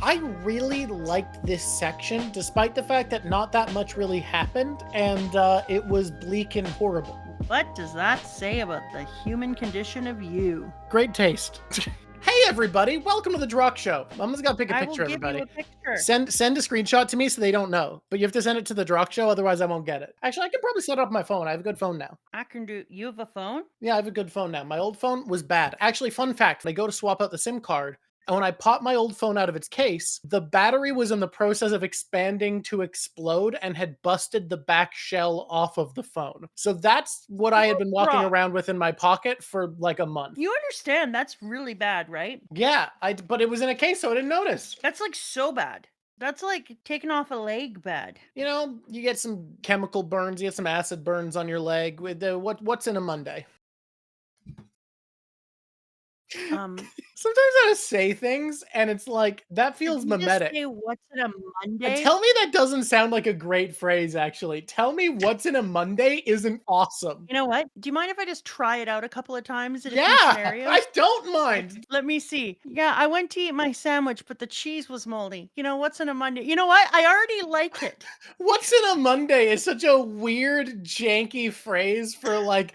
I really liked this section, despite the fact that not that much really happened, and it was bleak and horrible. What does that say about the human condition of you? Great taste. Hey everybody, welcome to the Drawk Show. I'm just gonna pick a I picture, will give everybody. you a picture. Send a screenshot to me so they don't know, but you have to send it to the Drawk Show, otherwise I won't get it. Actually, I can probably set it up my phone. I have a good phone now. I can do. You have a phone? Yeah, I have a good phone now. My old phone was bad. Actually, fun fact, when I go to swap out the SIM card, and when I popped my old phone out of its case, the battery was in the process of expanding to explode and had busted the back shell off of the phone. So that's what I had been walking Drawk. around with in my pocket for like a month. You understand that's really bad, right? Yeah, but it was in a case, so I didn't notice. That's like so bad. That's like taking off a leg bad. You know, you get some chemical burns, you get some acid burns on your leg. With the what's in a Monday? Sometimes I say things and it's like that feels Did you just mimetic. say what's in a Monday? Tell me that doesn't sound like a great phrase, actually. Tell me what's in a Monday isn't awesome. You know what? Do you mind if I just try it out a couple of times in a few Yeah, scenarios? I don't mind. Let me see. Yeah, I went to eat my sandwich, but the cheese was moldy. You know, what's in a Monday? You know what? I already like it. What's in a Monday is such a weird, janky phrase for like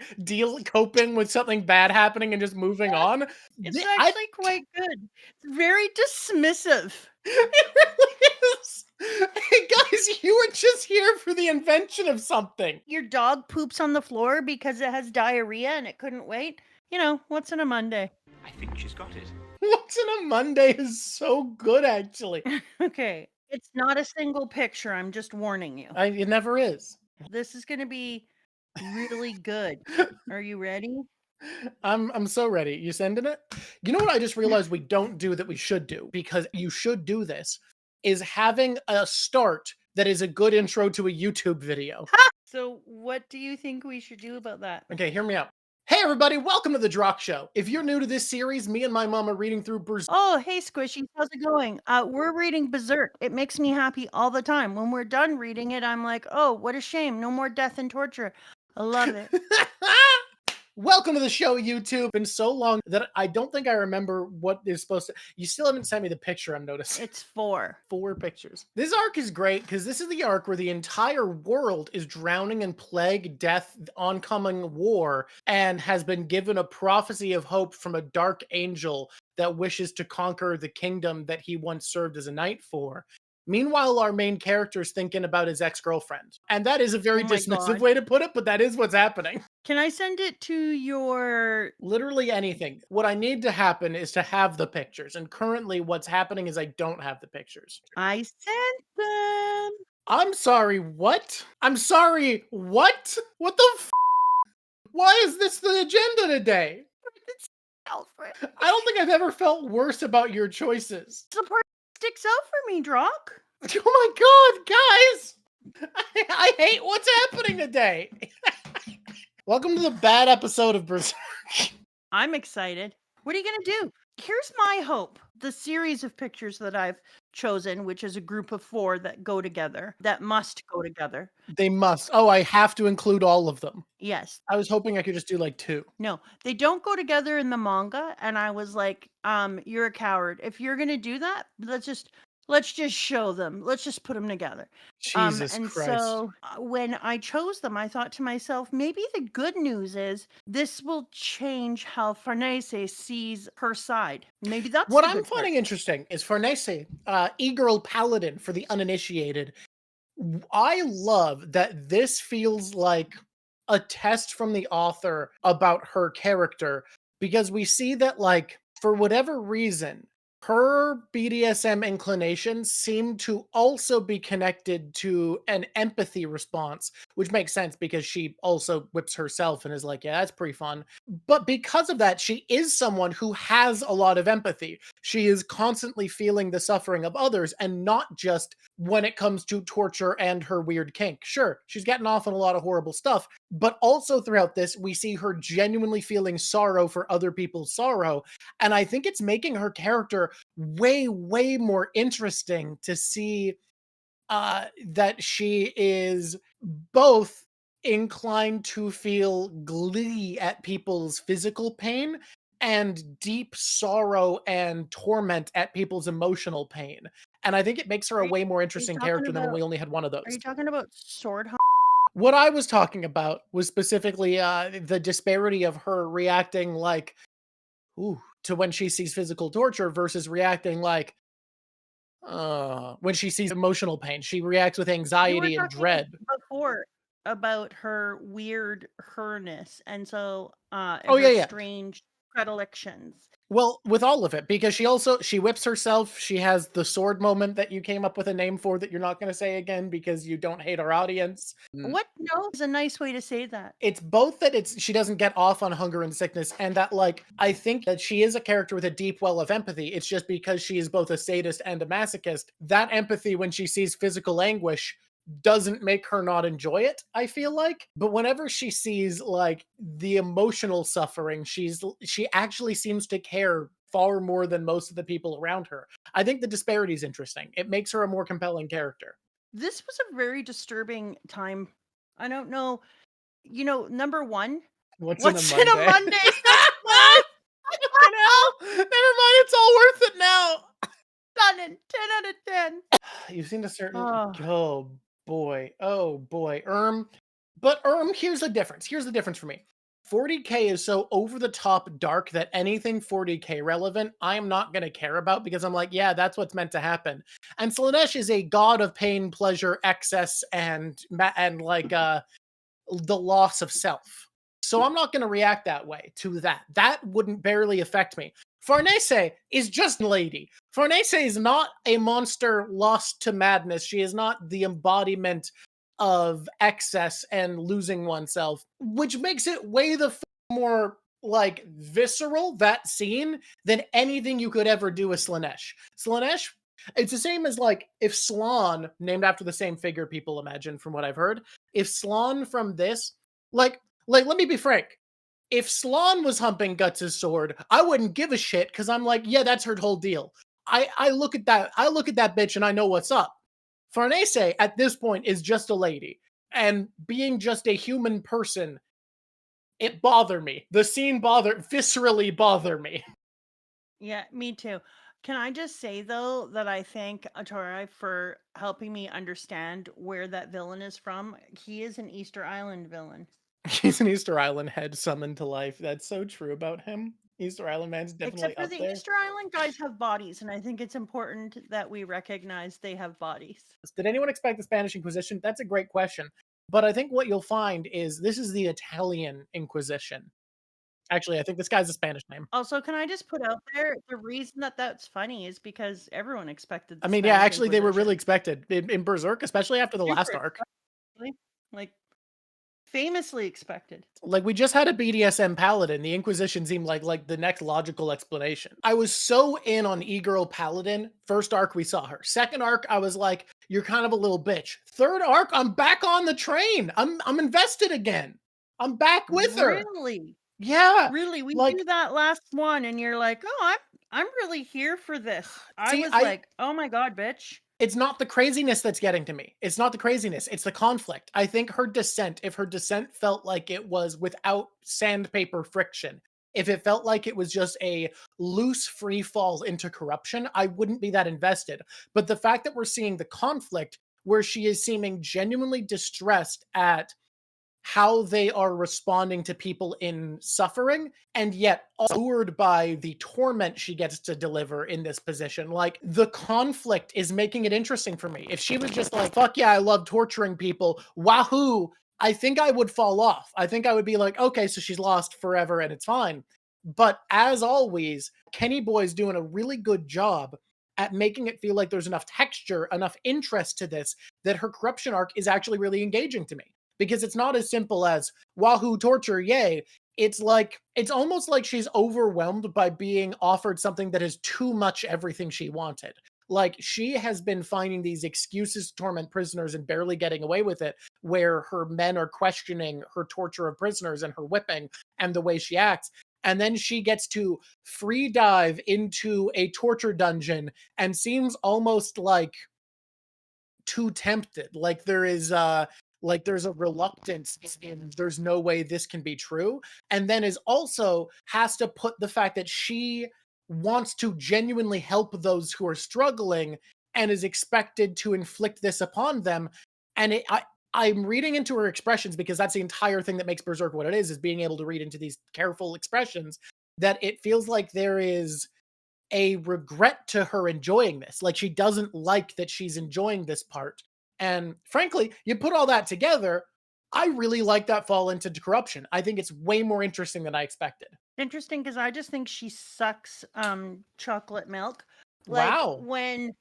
coping with something bad happening and just moving on. It's Th- actually quite good. It's very dismissive. It really is. Hey guys, you were just here for the invention of something. Your dog poops on the floor because it has diarrhea and it couldn't wait. You know, what's in a Monday? I think she's got it. What's in a Monday is so good, actually. Okay. It's not a single picture. I'm just warning you. It never is. This is going to be really good. Are you ready? I'm so ready. You sending it? You know what I just realized we don't do that we should do, because you should do this, is having a start that is a good intro to a YouTube video. So what do you think we should do about that? Okay, hear me out. Hey everybody, welcome to the Drawk Show. If you're new to this series, me and my mom are reading through Berserk. Oh, hey Squishy, how's it going? We're reading Berserk. It makes me happy all the time. When we're done reading it, I'm like, oh, what a shame. No more death and torture. I love it. Welcome to the show, YouTube. Been so long that I don't think I remember what is supposed to. You still haven't sent me the picture, I'm noticing. It's 4. 4 pictures. This arc is great because this is the arc where the entire world is drowning in plague, death, oncoming war, and has been given a prophecy of hope from a dark angel that wishes to conquer the kingdom that he once served as a knight for. Meanwhile, our main character is thinking about his ex-girlfriend. And that is a very dismissive way to put it, but that is what's happening. Can I send it to your... Literally anything. What I need to happen is to have the pictures. And currently what's happening is I don't have the pictures. I sent them. I'm sorry, what? I'm sorry, what? What the f***? Why is this the agenda today? Alfred. I don't think I've ever felt worse about your choices. The part sticks out for me, Drawk. Oh my god, guys! I hate what's happening today. Welcome to the bad episode of Berserk. I'm excited. What are you going to do? Here's my hope. The series of pictures that I've chosen, which is a group of 4 that go together, that must go together. They must. Oh, I have to include all of them. Yes. I was hoping I could just do like 2. No, they don't go together in the manga. And I was like, you're a coward. If you're going to do that, let's just show them. Let's just put them together. Jesus and Christ. so when I chose them, I thought to myself, maybe the good news is this will change how Farnese sees her side. Maybe that's what I'm finding interesting is Farnese, e-girl Paladin for the uninitiated. I love that this feels like a test from the author about her character, because we see that, like, for whatever reason, her BDSM inclinations seem to also be connected to an empathy response, which makes sense because she also whips herself and is like, yeah, that's pretty fun. But because of that, she is someone who has a lot of empathy. She is constantly feeling the suffering of others, and not just when it comes to torture and her weird kink. Sure, she's getting off on a lot of horrible stuff, but also throughout this, we see her genuinely feeling sorrow for other people's sorrow. And I think it's making her character way, way more interesting to see that she is both inclined to feel glee at people's physical pain and deep sorrow and torment at people's emotional pain. And I think it makes her Are a you, way more are you interesting talking character than when about? we only had one of Are those. you talking about sword? What I was talking about was specifically the disparity of her reacting like, ooh, to when she sees physical torture versus reacting like, when she sees emotional pain. She reacts with You were anxiety and talking dread. before about her weird herness, and so and Oh, yeah, her yeah. strange predilections. Well, with all of it, because she whips herself. She has the sword moment that you came up with a name for that you're not going to say again because you don't hate our audience. What? No, is a nice way to say that. It's both that she doesn't get off on hunger and sickness, and that like I think that she is a character with a deep well of empathy. It's just because she is both a sadist and a masochist. That empathy when she sees physical anguish doesn't make her not enjoy it, I feel like. But whenever she sees like the emotional suffering, she actually seems to care far more than most of the people around her. I think the disparity is interesting. It makes her a more compelling character. This was a very disturbing time. I don't know. Number one, What's in a what's in a Monday? Monday? Subscribe. You know? Never mind, it's all worth it now. Done in 10 out of 10. You've seen a certain Oh, oh boy. Oh boy. But here's the difference. Here's the difference for me. 40K is so over the top dark that anything 40K relevant, I am not going to care about because I'm like, yeah, that's what's meant to happen. And Slanesh is a god of pain, pleasure, excess, and like the loss of self. So I'm not going to react that way to that. That wouldn't barely affect me. Farnese is just a lady. Farnese is not a monster lost to madness. She is not the embodiment of excess and losing oneself, which makes it way more like visceral, that scene, than anything you could ever do with Slanesh. Slanesh, it's the same as like if Slan, named after the same figure people imagine from what I've heard, if Slan from this, like let me be frank, if Slan was humping Guts' sword, I wouldn't give a shit because I'm like, yeah, that's her whole deal. I look at that bitch and I know what's up. Farnese at this point is just a lady, and being just a human person, it bothered me. The scene viscerally bothered me. yeah, me too. Can I just say though that I thank Atori for helping me understand where that villain is from? He is an Easter Island villain. He's an Easter Island head summoned to life. That's so true about him. Easter Island Man's Except definitely for up the there. Easter Island guys have bodies, and I think it's important that we recognize they have bodies. Did anyone expect the Spanish Inquisition? That's a great question. But I think what you'll find is this is the Italian Inquisition. Actually, I think this guy's a Spanish name. Also, can I just put out there the reason that that's funny is because everyone expected I the mean, yeah, Spanish actually, they were really Inquisition. expected in Berserk, especially after the Super last arc. expected, like famously expected. Like we just had a BDSM paladin. The Inquisition seemed like the next logical explanation. I was so in on e-girl paladin. First arc we saw her. Second arc I was like, you're kind of a little bitch. Third arc I'm back on the train. I'm invested again. I'm back with her. Really? Yeah. Really, we Like do that last one, and you're like, "Oh, I'm really here for this." I see was I like, "Oh my god, bitch!" it's not the craziness that's getting to me. It's not the craziness. It's the conflict. I think her descent, if her descent felt like it was without sandpaper friction, if it felt like it was just a loose free fall into corruption, I wouldn't be that invested. But the fact that we're seeing the conflict where she is seeming genuinely distressed at how they are responding to people in suffering, and yet allured by the torment she gets to deliver in this position. Like, the conflict is making it interesting for me. If she was just like, fuck yeah, I love torturing people, wahoo, I think I would fall off. I think I would be like, okay, so she's lost forever and it's fine. But as always, Kenny Boy's doing a really good job at making it feel like there's enough texture, enough interest to this, that her corruption arc is actually really engaging to me, because it's not as simple as wahoo torture, yay. It's almost like she's overwhelmed by being offered something that is too much everything she wanted. Like, she has been finding these excuses to torment prisoners and barely getting away with it, where her men are questioning her torture of prisoners and her whipping and the way she acts. And then she gets to free dive into a torture dungeon and seems almost like too tempted. Like there is Like there's a reluctance in there's no way this can be true. And then is also has to put the fact that she wants to genuinely help those who are struggling and is expected to inflict this upon them. And I'm reading into her expressions because that's the entire thing that makes Berserk what it is being able to read into these careful expressions, that it feels like there is a regret to her enjoying this. Like she doesn't like that she's enjoying this part. And frankly, you put all that together, I really like that fall into corruption. I think it's way more interesting than I expected. Interesting, because I just think she sucks chocolate milk. Like Wow. when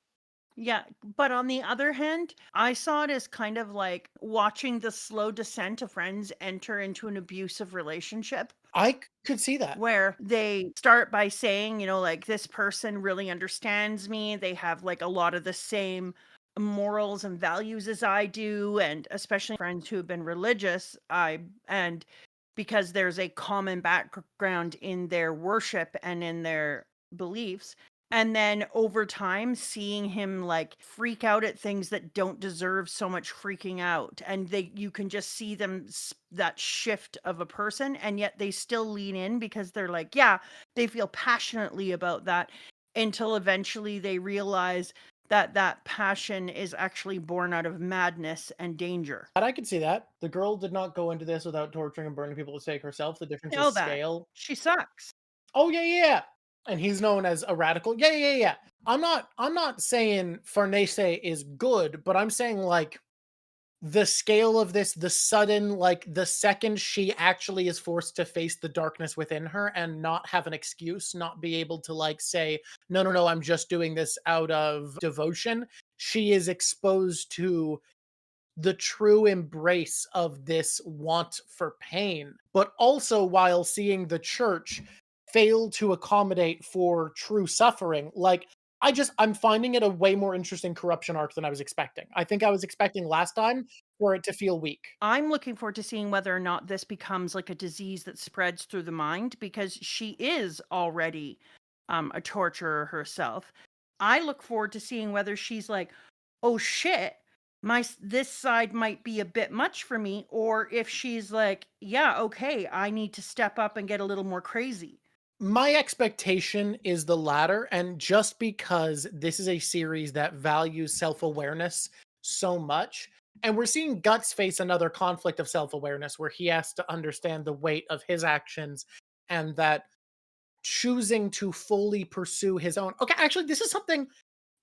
yeah, but on the other hand, I saw it as kind of like watching the slow descent of friends enter into an abusive relationship I could see that. where they start by saying, like this person really understands me. They have like a lot of the same morals and values as I do, and especially friends who have been religious. And because there's a common background in their worship and in their beliefs. And then over time, seeing him like freak out at things that don't deserve so much freaking out. And you can just see them, that shift of a person, and yet they still lean in because they're like, yeah, they feel passionately about that, until eventually they realize that that passion is actually born out of madness and danger. But I could see that. The girl did not go into this without torturing and burning people to stake herself. The difference Know is that. scale. She sucks. Oh yeah, yeah, yeah. And he's known as a radical. Yeah, yeah, yeah. I'm not saying Farnese is good, but I'm saying like the scale of this, the sudden, like the second she actually is forced to face the darkness within her and not have an excuse, not be able to like say, no, no, no, I'm just doing this out of devotion. She is exposed to the true embrace of this want for pain, but also while seeing the church fail to accommodate for true suffering. Like, I'm finding it a way more interesting corruption arc than I was expecting. I think I was expecting last time for it to feel weak. I'm looking forward to seeing whether or not this becomes like a disease that spreads through the mind, because she is already a torturer herself. I look forward to seeing whether she's like, oh shit, this side might be a bit much for me, or if she's like, yeah, okay, I need to step up and get a little more crazy. My expectation is the latter, and just because this is a series that values self-awareness so much, and we're seeing Guts face another conflict of self-awareness where he has to understand the weight of his actions, and that choosing to fully pursue his own. Okay, actually, this is something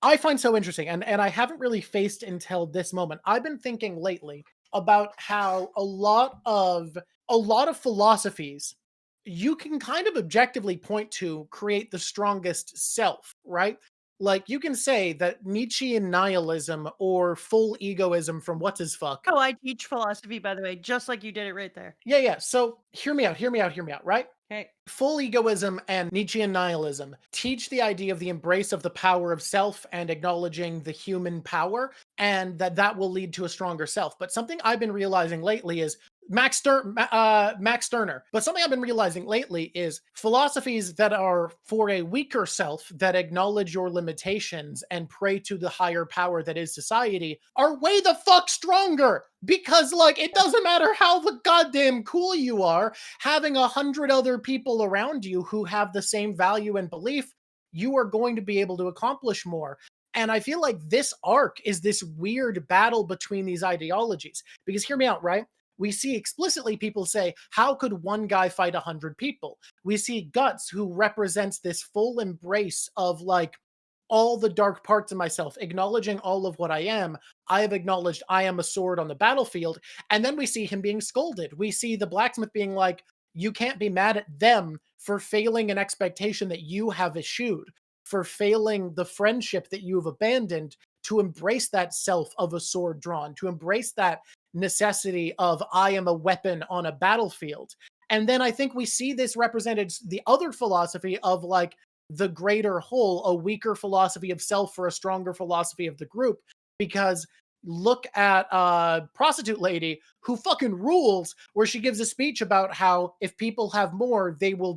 I find so interesting, and I haven't really faced until this moment. I've been thinking lately about how a lot of philosophies you can kind of objectively point to create the strongest self, right? Like you can say that Nietzschean nihilism or full egoism from what's his fuck. Oh, I teach philosophy, by the way, just like you did it right there. Yeah, yeah. So hear me out, hear me out, hear me out, right? Okay. Full egoism and Nietzschean nihilism teach the idea of the embrace of the power of self and acknowledging the human power, and that will lead to a stronger self. But something I've been realizing lately is Max Stirner. But something I've been realizing lately is philosophies that are for a weaker self that acknowledge your limitations and pray to the higher power that is society are way the fuck stronger. Because like it doesn't matter how the goddamn cool you are, having 100 other people around you who have the same value and belief, you are going to be able to accomplish more. And I feel like this arc is this weird battle between these ideologies. Because hear me out, right? We see explicitly people say, how could one guy fight 100 people? We see Guts, who represents this full embrace of like all the dark parts of myself, acknowledging all of what I am. I have acknowledged I am a sword on the battlefield. And then we see him being scolded. We see the blacksmith being like, you can't be mad at them for failing an expectation that you have eschewed, for failing the friendship that you have abandoned, to embrace that self of a sword drawn, to embrace that necessity of I am a weapon on a battlefield. And then I think we see this represented the other philosophy of like the greater whole, a weaker philosophy of self for a stronger philosophy of the group. Because look at prostitute lady who fucking rules, where she gives a speech about how if people have more, they will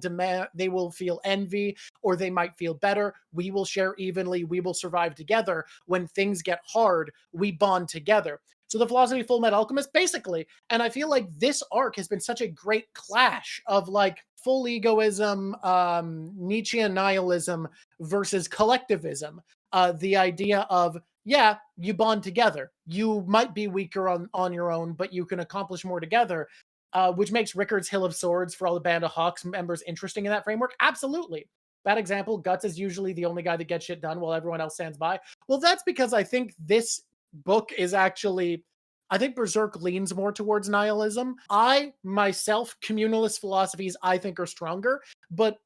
feel envy, or they might feel better. We will share evenly, we will survive together. When things get hard, we bond together. So the philosophy of Full Metal Alchemist, basically. And I feel like this arc has been such a great clash of like full egoism, Nietzschean nihilism versus collectivism. The idea of, yeah, you bond together. You might be weaker on your own, but you can accomplish more together. Which makes Rickard's Hill of Swords for all the Band of Hawks members interesting in that framework. Absolutely. Bad example, Guts is usually the only guy that gets shit done while everyone else stands by. Well, that's because I think this book is actually, I think Berserk leans more towards nihilism. I, myself, communalist philosophies, I think are stronger, but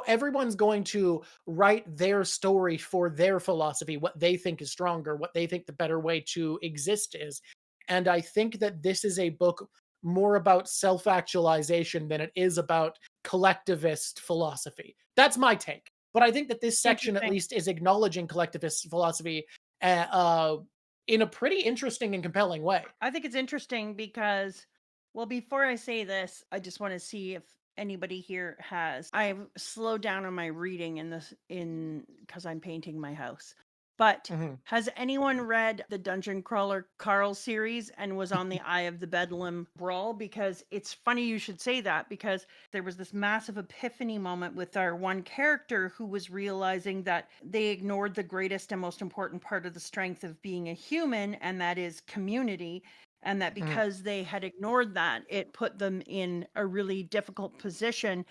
everyone's going to write their story for their philosophy, what they think is stronger, what they think the better way to exist is. And I think that this is a book more about self-actualization than it is about collectivist philosophy. That's my take. But I think that this section at least is acknowledging collectivist philosophy in a pretty interesting and compelling way. I think it's interesting because, well, before I say this, I just want to see if anybody here has. I've slowed down on my reading because I'm painting my house. But has anyone read the Dungeon Crawler Carl series and was on the Eye of the Bedlam Brawl? Because it's funny you should say that, because there was this massive epiphany moment with our one character who was realizing that they ignored the greatest and most important part of the strength of being a human, and that is community. And that because they had ignored that, it put them in a really difficult position.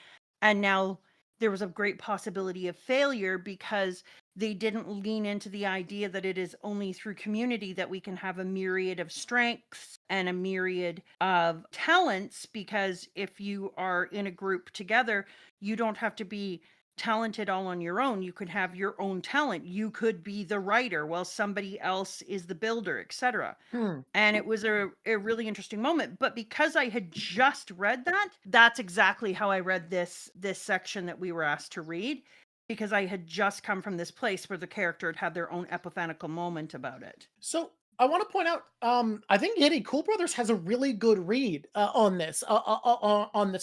And now there was a great possibility of failure because they didn't lean into the idea that it is only through community that we can have a myriad of strengths and a myriad of talents. Because if you are in a group together, you don't have to be talented all on your own. You could have your own talent. You could be the writer while somebody else is the builder, etc. And it was a really interesting moment. But because I had just read that, that's exactly how I read this section that we were asked to read, because I had just come from this place where the character had their own epiphanical moment about it. So I want to point out, I think Yeti Cool Brothers has a really good read on this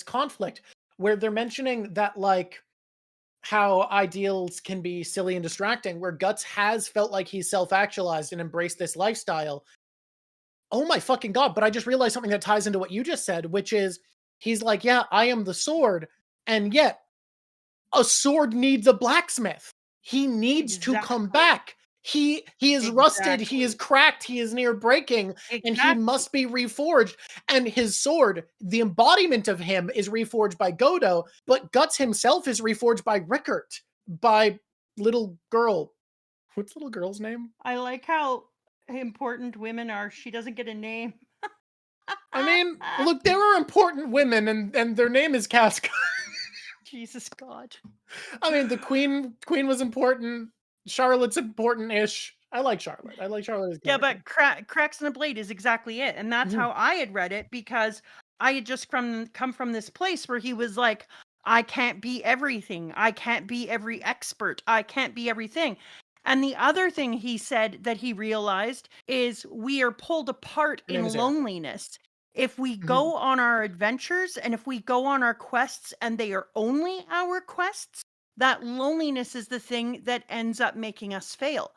conflict, where they're mentioning that like how ideals can be silly and distracting, where Guts has felt like he's self-actualized and embraced this lifestyle. Oh my fucking God. But I just realized something that ties into what you just said, which is he's like, yeah, I am the sword. And yet a sword needs a blacksmith. He needs to come back. He is rusted, he is cracked, he is near breaking, and he must be reforged. And his sword, the embodiment of him, is reforged by Goatot, but Guts himself is reforged by Rickard, by little girl. What's little girl's name? I like how important women are. She doesn't get a name. I mean, look, there are important women, and their name is Casca. Jesus God. I mean, the queen was important. Charlotte's important-ish. I like Charlotte. I like Charlotte as Yeah, but Cracks in a Blade is exactly it. And that's how I had read it, because I had just come from this place where he was like, I can't be everything. I can't be every expert. I can't be everything. And the other thing he said that he realized is we are pulled apart in loneliness. If we go on our adventures and if we go on our quests and they are only our quests, that loneliness is the thing that ends up making us fail.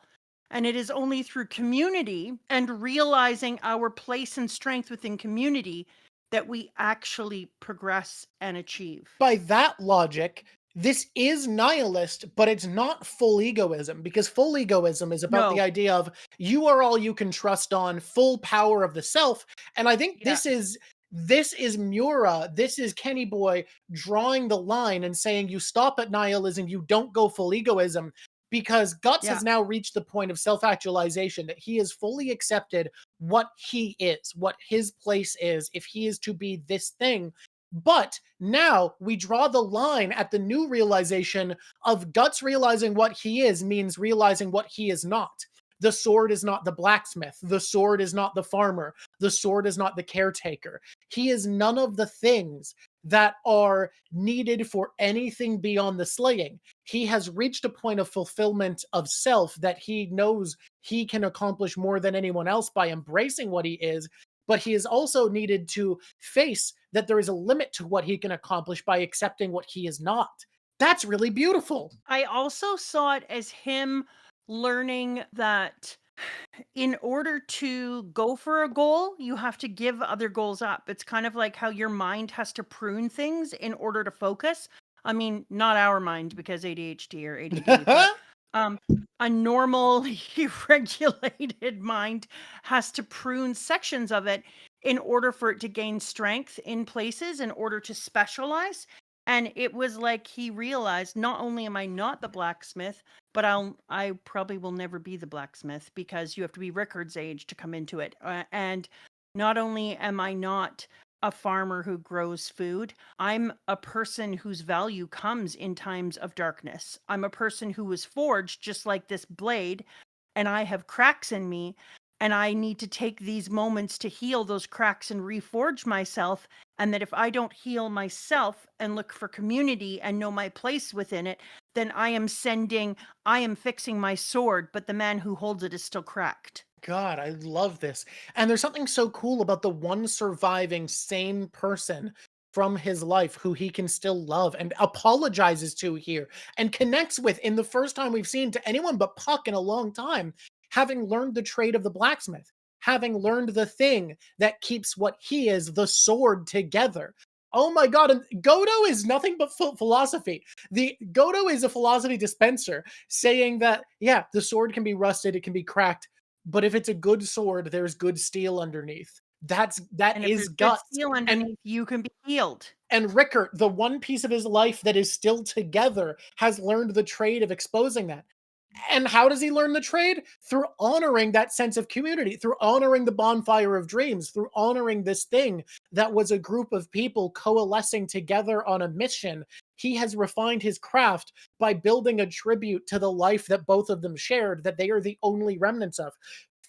And it is only through community and realizing our place and strength within community that we actually progress and achieve. By that logic, this is nihilist, but it's not full egoism, because full egoism is about the idea of you are all you can trust on, full power of the self. And I think this is Mura, this is Kenny Boy drawing the line and saying you stop at nihilism, you don't go full egoism, because Guts has now reached the point of self-actualization, that he has fully accepted what he is, what his place is, if he is to be this thing. But now we draw the line at the new realization of Guts realizing what he is means realizing what he is not. The sword is not the blacksmith. The sword is not the farmer. The sword is not the caretaker. He is none of the things that are needed for anything beyond the slaying. He has reached a point of fulfillment of self that he knows he can accomplish more than anyone else by embracing what he is, but he has also needed to face that there is a limit to what he can accomplish by accepting what he is not. That's really beautiful. I also saw it as him learning that In order to go for a goal, you have to give other goals up. It's kind of like how your mind has to prune things in order to focus. I mean, not our mind because ADHD or ADD, but um, a normally regulated mind has to prune sections of it in order for it to gain strength in places, in order to specialize. And it was like he realized, not only am I not the blacksmith, but I probably will never be the blacksmith because you have to be Rickard's age to come into it. And not only am I not a farmer who grows food, I'm a person whose value comes in times of darkness. I'm a person who was forged just like this blade, and I have cracks in me, and I need to take these moments to heal those cracks and reforge myself. And that if I don't heal myself and look for community and know my place within it, then I am fixing my sword, but the man who holds it is still cracked. God, I love this. And there's something so cool about the one surviving sane person from his life who he can still love and apologizes to here and connects with in the first time we've seen to anyone but Puck in a long time, having learned the trade of the blacksmith, having learned the thing that keeps what he is, the sword, together. Oh my God. And Goatot is nothing but philosophy. The Goatot is a philosophy dispenser saying that, yeah, the sword can be rusted, it can be cracked, but if it's a good sword, there's good steel underneath. That And if is there's good guts. steel underneath, you can be healed. And Rickard, the one piece of his life that is still together, has learned the trade of exposing that. And how does he learn the trade? Through honoring that sense of community, through honoring the bonfire of dreams, through honoring this thing that was a group of people coalescing together on a mission. He has refined his craft by building a tribute to the life that both of them shared, that they are the only remnants of.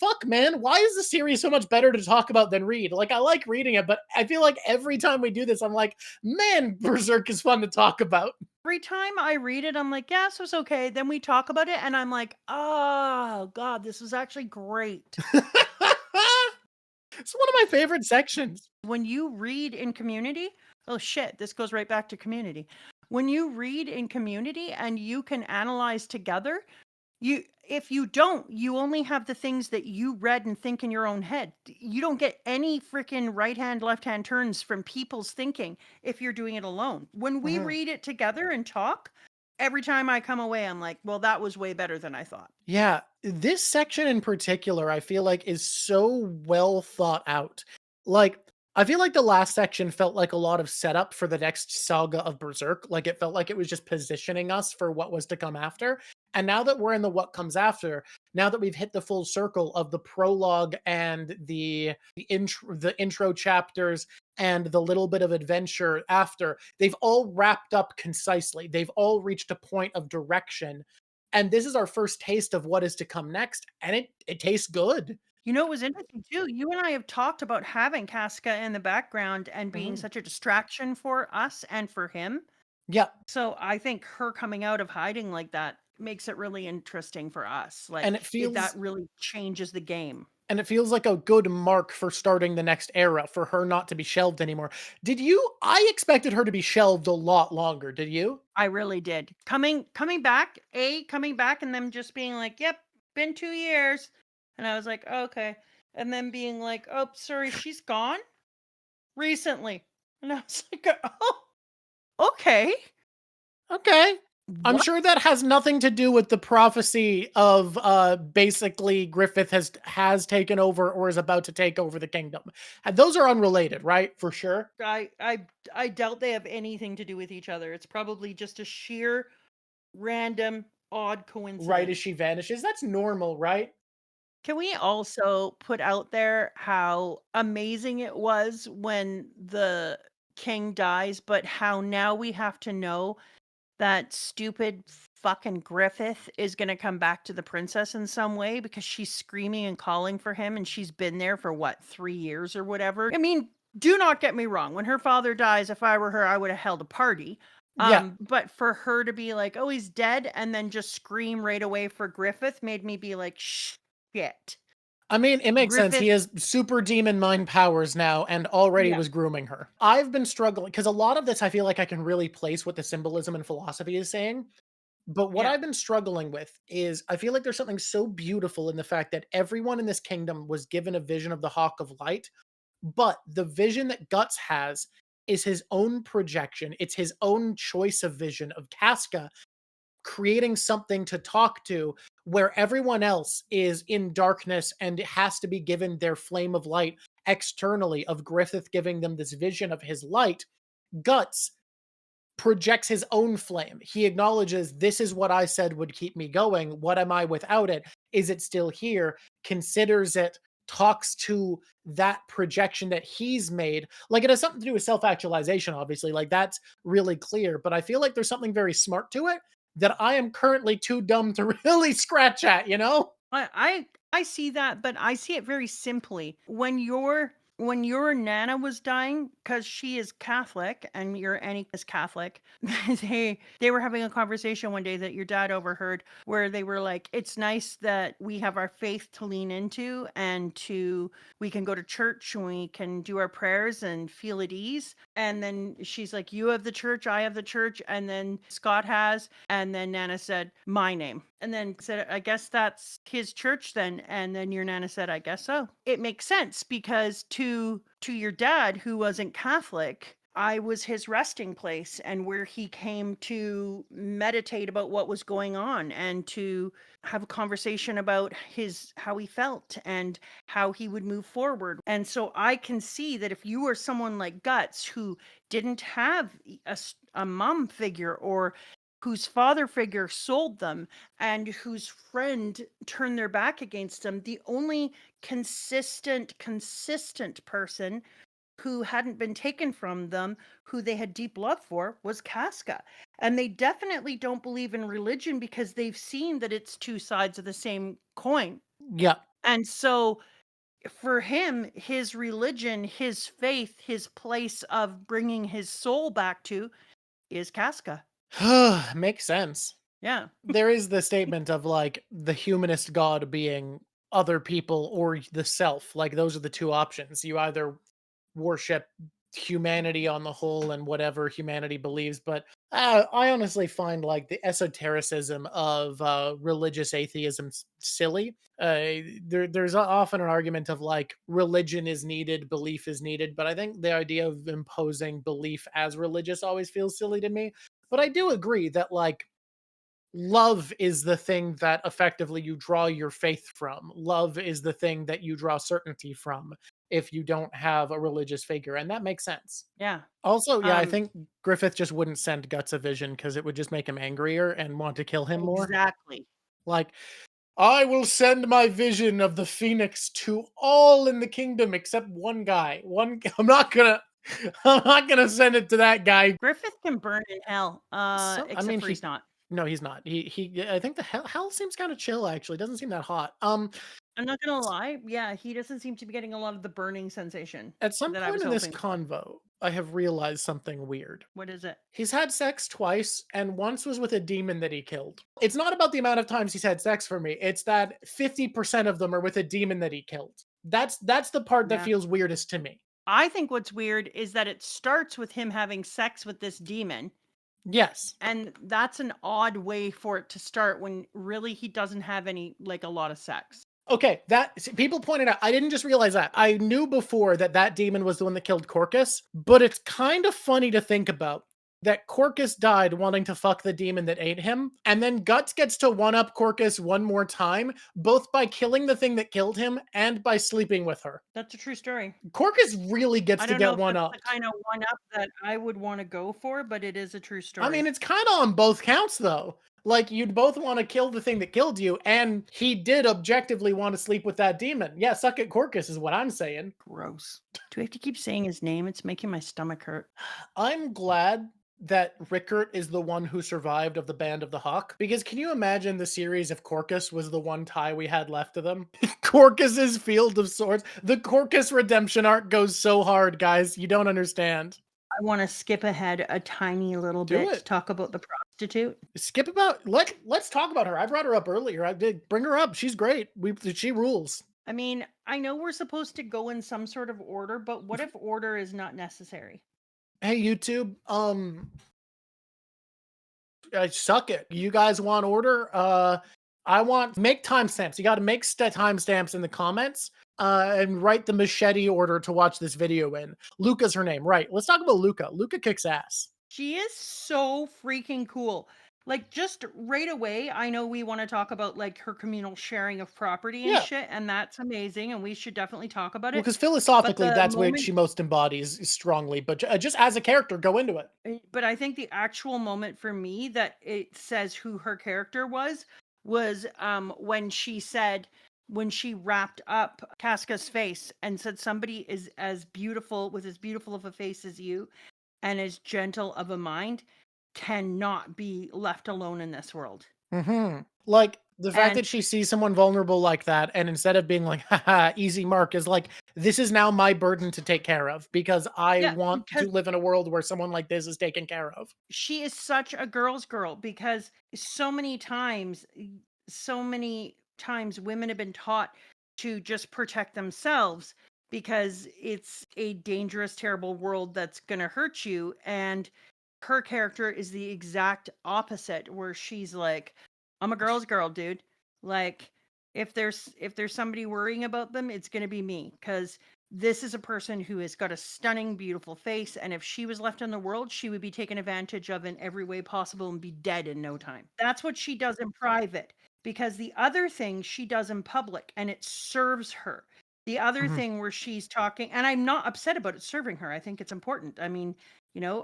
Fuck, man, why is the series so much better to talk about than read? Like, I like reading it, but I feel like every time we do this, I'm like, man, Berserk is fun to talk about. Every time I read it, I'm like, yeah, this was okay. Then we talk about it, and I'm like, oh, God, this was actually great. It's one of my favorite sections. When you read in community, oh shit, this goes right back to community. When you read in community and you can analyze together, if you don't, you only have the things that you read and think in your own head. You don't get any freaking right hand, left hand turns from people's thinking if you're doing it alone. When we read it together and talk, every time I come away, I'm like, well, that was way better than I thought. Yeah, this section in particular, I feel like is so well thought out. Like, I feel like the last section felt like a lot of setup for the next saga of Berserk. Like, it felt like it was just positioning us for what was to come after. And now that we're in the what comes after, now that we've hit the full circle of the prologue and the intro chapters and the little bit of adventure after, they've all wrapped up concisely. They've all reached a point of direction. And this is our first taste of what is to come next, and it tastes good. You know, it was interesting too. You and I have talked about having Casca in the background and being such a distraction for us and for him. Yeah, So I think her coming out of hiding like that makes it really interesting for us. and Like that really changes the game. it feels like a good mark for starting the next era, for her not to be shelved anymore. I expected her to be shelved a lot longer, did you? I really did. Coming back and them just being like, "Yep, been 2 years." And I was like, oh, "Okay." And then being like, "Oh, sorry, she's gone recently." And I was like, "Oh, okay." Okay. I'm What? sure that has nothing to do with the prophecy of basically Griffith has taken over or is about to take over the kingdom. And those are unrelated, right? For sure. I doubt they have anything to do with each other. It's probably just a sheer random odd coincidence. Right as she vanishes. That's normal, right? Can we also put out there how amazing it was when the king dies, but how now we have to know that stupid fucking Griffith is going to come back to the princess in some way because she's screaming and calling for him and she's been there for what, 3 years or whatever. I mean, do not get me wrong. When her father dies, if I were her, I would have held a party. Yeah. But for her to be like, "Oh, he's dead," and then just scream right away for Griffith made me be like, shit. I mean, it makes sense. Griffith, He has super demon mind powers now and already yeah. was grooming her. I've been struggling because a lot of this I feel like I can really place what the symbolism and philosophy is saying. But what Yeah. I've been struggling with is I feel like there's something so beautiful in the fact that everyone in this kingdom was given a vision of the Hawk of Light, but the vision that Guts has is his own projection. It's his own choice of vision of Casca creating something to talk to where everyone else is in darkness and it has to be given their flame of light externally of Griffith giving them this vision of his light. Guts projects his own flame. He acknowledges this is what I said would keep me going. What am I without it? Is it still here? Considers it, talks to that projection that he's made. Like it has something to do with self actualization, obviously. Like that's really clear. But I feel like there's something very smart to it that I am currently too dumb to really scratch at, you know? I see that, but I see it very simply. When your nana was dying, because she is Catholic and your Annie is Catholic, they were having a conversation one day that your dad overheard where they were like, it's nice that we have our faith to lean into and we can go to church and we can do our prayers and feel at ease. And then she's like, you have the church, I have the church, and then Scott has, and then Nana said, my name. And then said, I guess that's his church then. And then your Nana said, I guess so. It makes sense because to your dad, who wasn't Catholic, I was his resting place and where he came to meditate about what was going on and to have a conversation about how he felt and how he would move forward. And so I can see that if you were someone like Guts who didn't have a mom figure or whose father figure sold them and whose friend turned their back against them, the only consistent person who hadn't been taken from them, who they had deep love for, was Casca. And they definitely don't believe in religion because they've seen that it's two sides of the same coin. Yeah. And so for him, his religion, his faith, his place of bringing his soul back to is Casca. Makes sense. Yeah. There is the statement of like the humanist god being other people or the self. Like those are the two options. You either worship humanity on the whole and whatever humanity believes, but I honestly find like the esotericism of religious atheism silly. There's often an argument of like religion is needed, belief is needed, but I think the idea of imposing belief as religious always feels silly to me. But I do agree that like love is the thing that effectively you draw your faith from. Love is the thing that you draw certainty from if you don't have a religious figure, and that makes sense. Yeah. Also, yeah, I think Griffith just wouldn't send Guts a vision because it would just make him angrier and want to kill him more. Exactly. Like, I will send my vision of the Phoenix to all in the kingdom except one guy. I'm not gonna send it to that guy. Griffith can burn in hell, except for he's not. No, he's not. I think the hell seems kind of chill actually. Doesn't seem that hot. I'm not gonna lie. Yeah, he doesn't seem to be getting a lot of the burning sensation At some that I point was in this hoping for. convo, I have realized something weird. What is it? He's had sex twice, and once was with a demon that he killed. It's not about the amount of times he's had sex for me. It's that 50% of them are with a demon that he killed. That's the part that Yeah. feels weirdest to me. I think what's weird is that it starts with him having sex with this demon, Yes. and that's an odd way for it to start when really he doesn't have a lot of sex. Okay, people pointed out. I didn't just realize that. I knew before that demon was the one that killed Corkus, but it's kind of funny to think about that Corkus died wanting to fuck the demon that ate him, and then Guts gets to one-up Corkus one more time, both by killing the thing that killed him and by sleeping with her. That's a true story. Corkus really gets I to don't know get if one that's up. the kind of one up that I would want to go for, but it is a true story. I mean, it's kind of on both counts, though. Like, you'd both want to kill the thing that killed you, and he did objectively want to sleep with that demon. Yeah, suck it, Corkus, is what I'm saying. Gross. Do we have to keep saying his name? It's making my stomach hurt. I'm glad that Rickert is the one who survived of the Band of the Hawk, because can you imagine the series if Corkus was the one tie we had left of them? Corkus's Field of Swords. The Corkus redemption arc goes so hard, guys. You don't understand. I want to skip ahead a tiny little bit to talk about the prostitute. Let's talk about her. I brought her up earlier. I did bring her up. She's great. She rules. I mean, I know we're supposed to go in some sort of order, but what if order is not necessary? Hey YouTube, suck it. You guys want order? I want make timestamps. You got to make timestamps in the comments. And write the machete order to watch this video in. Luca's her name, right? Let's talk about Luca. Luca kicks ass. She is so freaking cool. Like, just right away, I know we want to talk about like her communal sharing of property and Yeah. shit, and that's amazing, and we should definitely talk about Well, it. because But philosophically, the that's what moment, she most embodies strongly. But just as a character, go into it. but I think the actual moment for me that it says who her character was when she said, when she wrapped up Casca's face and said somebody is as beautiful with as beautiful of a face as you and as gentle of a mind cannot be left alone in this world. Like the fact And that she sees someone vulnerable like that, and instead of being like, haha, easy mark, is like, this is now my burden to take care of because I yeah, want because to live in a world where someone like this is taken care of. she is such a girl's girl, because so many times women have been taught to just protect themselves because it's a dangerous, terrible world that's going to hurt you. And her character is the exact opposite, where she's like, I'm a girl's girl, dude. Like, if there's somebody worrying about them, it's going to be me, because this is a person who has got a stunning, beautiful face, and if she was left in the world, she would be taken advantage of in every way possible and be dead in no time. That's what she does in private, because the other thing she does in public, and it serves her. The other Mhm. thing where she's talking, and I'm not upset about it serving her. I think it's important. I mean,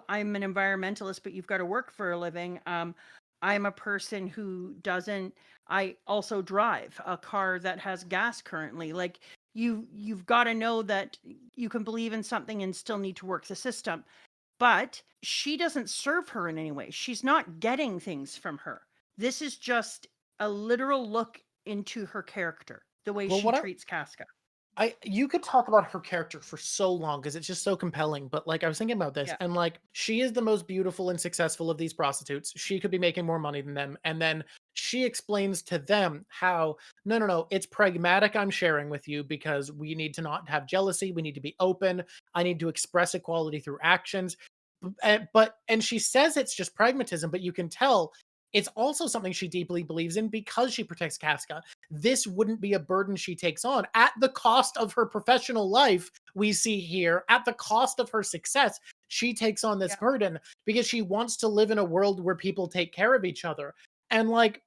I'm an environmentalist, but you've got to work for a living. I'm a person who doesn't. I also drive a car that has gas currently. Like, you've got to know that you can believe in something and still need to work the system. But she doesn't serve her in any way. She's not getting things from her. This is just a literal look into her character, the way Well, she what treats Casca. you could talk about her character for so long because it's just so compelling. But like I was thinking about this, Yeah. and like she is the most beautiful and successful of these prostitutes. She could be making more money than them. And then she explains to them how no, no, no, it's pragmatic. I'm sharing with you because we need to not have jealousy. We need to be open. I need to express equality through actions. And she says it's just pragmatism, but you can tell it's also something she deeply believes in because she protects Casca. This wouldn't be a burden she takes on at the cost of her professional life. We see here, at the cost of her success, she takes on this Yeah. burden because she wants to live in a world where people take care of each other. And like,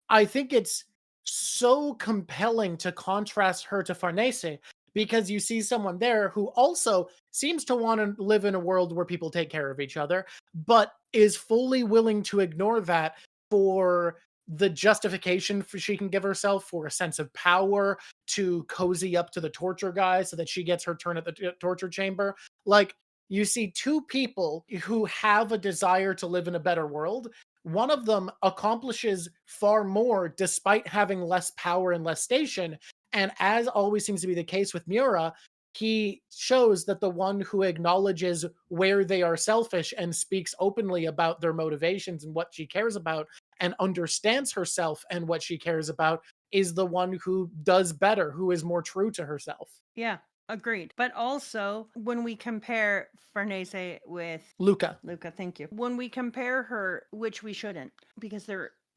I think it's so compelling to contrast her to Farnese because you see someone there who also seems to want to live in a world where people take care of each other, but is fully willing to ignore that for the justification for she can give herself for a sense of power to cozy up to the torture guy so that she gets her turn at the torture chamber. Like, you see two people who have a desire to live in a better world. One of them accomplishes far more despite having less power and less station. And as always seems to be the case with Mura, he shows that the one who acknowledges where they are selfish and speaks openly about their motivations and what she cares about and understands herself and what she cares about is the one who does better, who is more true to herself. Yeah, agreed. But also, when we compare Farnese with Luca. Luca, thank you. When we compare her, which we shouldn't, because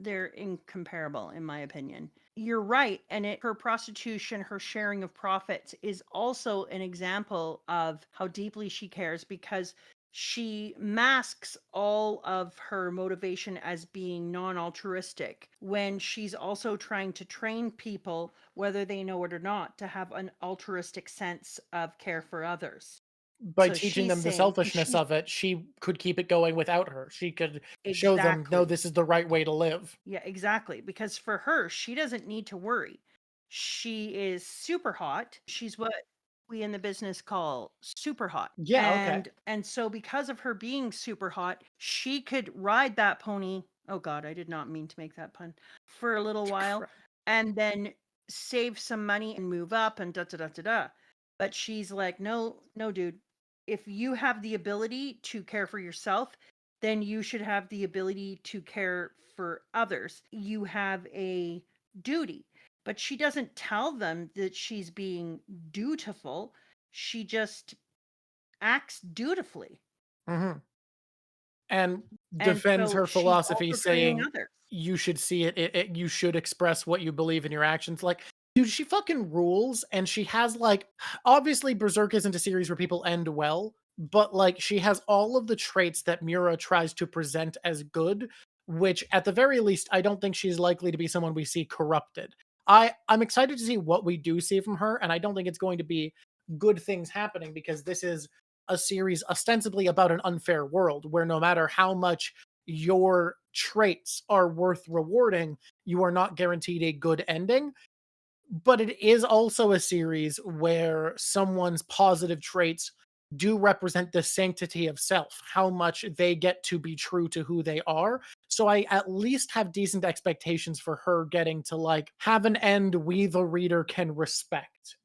they're incomparable in my opinion. You're right, and her prostitution, her sharing of profits is also an example of how deeply she cares, because she masks all of her motivation as being non-altruistic when she's also trying to train people, whether they know it or not, to have an altruistic sense of care for others. By So teaching she's them the saying, selfishness of it, she could keep it going without her. She could show them, no, exactly. this is the right way to live. Yeah, exactly. Because for her, she doesn't need to worry. She is super hot. She's what we in the business call super hot. Yeah, okay. And so because of her being super hot, she could ride that pony. Oh God, I did not mean to make that pun. For a little while and then save some money and move up and da da da da da. But she's like, no, no, dude. If you have the ability to care for yourself, then you should have the ability to care for others. You have a duty. But she doesn't tell them that she's being dutiful. She just acts dutifully. Mhm. and And defends so her she's philosophy also treating saying others. you should see it, you should express what you believe in your actions. Like, dude, she fucking rules, and she has like, obviously Berserk isn't a series where people end well, but like she has all of the traits that Mura tries to present as good, which at the very least I don't think she's likely to be someone we see corrupted. I'm excited to see what we do see from her, and I don't think it's going to be good things happening, because this is a series ostensibly about an unfair world where no matter how much your traits are worth rewarding, you are not guaranteed a good ending. But it is also a series where someone's positive traits do represent the sanctity of self, how much they get to be true to who they are. So I at least have decent expectations for her getting to like have an end we the reader can respect.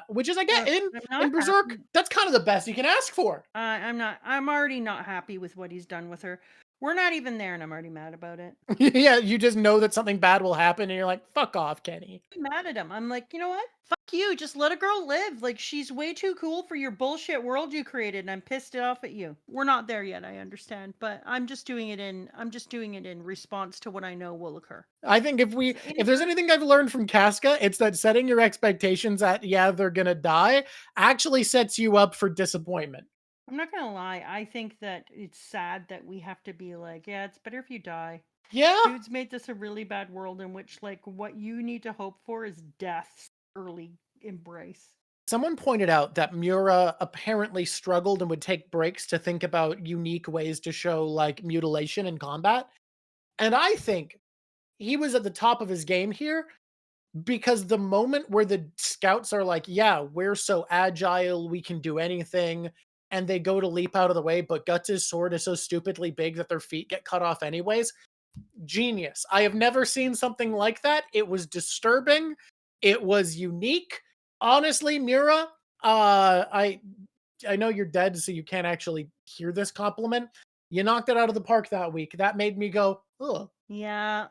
Which is I get I'm not in Berserk, happy. that's kind of the best you can ask for. I'm not. I'm already not happy with what he's done with her. We're not even there, and I'm already mad about it. Yeah, you just know that something bad will happen and you're like, fuck off, Kenny. I'm mad at him. I'm like, you know what? Fuck you. Just let a girl live. Like she's way too cool for your bullshit world you created, and I'm pissed off at you. We're not there yet, I understand, but I'm just doing it in response to what I know will occur. I think if there's anything I've learned from Casca, it's that setting your expectations at yeah, they're gonna die actually sets you up for disappointment. I'm not gonna lie. I think that it's sad that we have to be like, yeah, it's better if you die. Yeah. Dude's made this a really bad world in which, like, what you need to hope for is death's early embrace. Someone pointed out that Mura apparently struggled and would take breaks to think about unique ways to show like mutilation in combat. And I think he was at the top of his game here, because the moment where the scouts are like, yeah, we're so agile, we can do anything, and they go to leap out of the way, but Guts' sword is so stupidly big that their feet get cut off anyways. Genius. I have never seen something like that. It was disturbing. It was unique. Honestly, Mira, I know you're dead, so you can't actually hear this compliment. You knocked it out of the park that week. That made me go, oh, Yeah,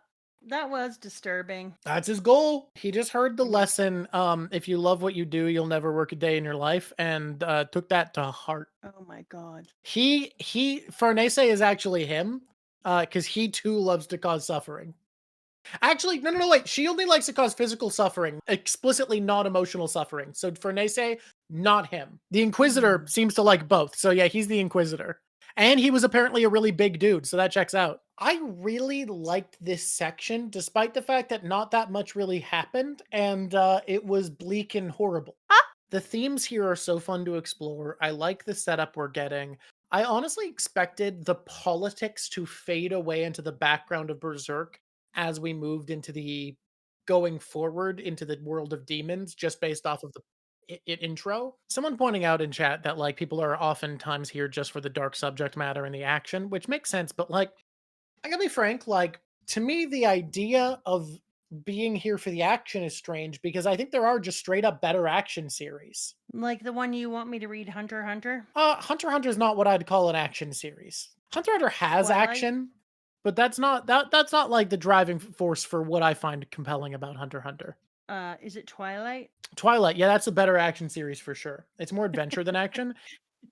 that was disturbing. that's his goal. He just heard the It was. lesson. If you love what you do, you'll never work a day in your life, and took that to heart. Oh my god. He Farnese is actually him, because he too loves to cause suffering. Actually, no, wait. She only likes to cause physical suffering, explicitly not emotional suffering. So Farnese, not him. The Inquisitor seems to like both. So yeah, he's the Inquisitor. And he was apparently a really big dude, so that checks out. I really liked this section, despite the fact that not that much really happened, and it was bleak and horrible. The themes here are so fun to explore. I like the setup we're getting. I honestly expected the politics to fade away into the background of Berserk as we moved into the going forward into the world of demons, just based off of the intro. Someone pointing out in chat that like people are oftentimes here just for the dark subject matter and the action, which makes sense, but like I gotta be frank, like to me the idea of being here for the action is strange, because I think there are just straight up better action series. Like the one you want me to read, Hunter x Hunter? Hunter x Hunter is not what I'd call an action series. Hunter x Hunter has Twilight? action, but that's not like the driving force for what I find compelling about Hunter x Hunter. Is it Twilight? Twilight, yeah, that's a better action series for sure. It's more adventure than action.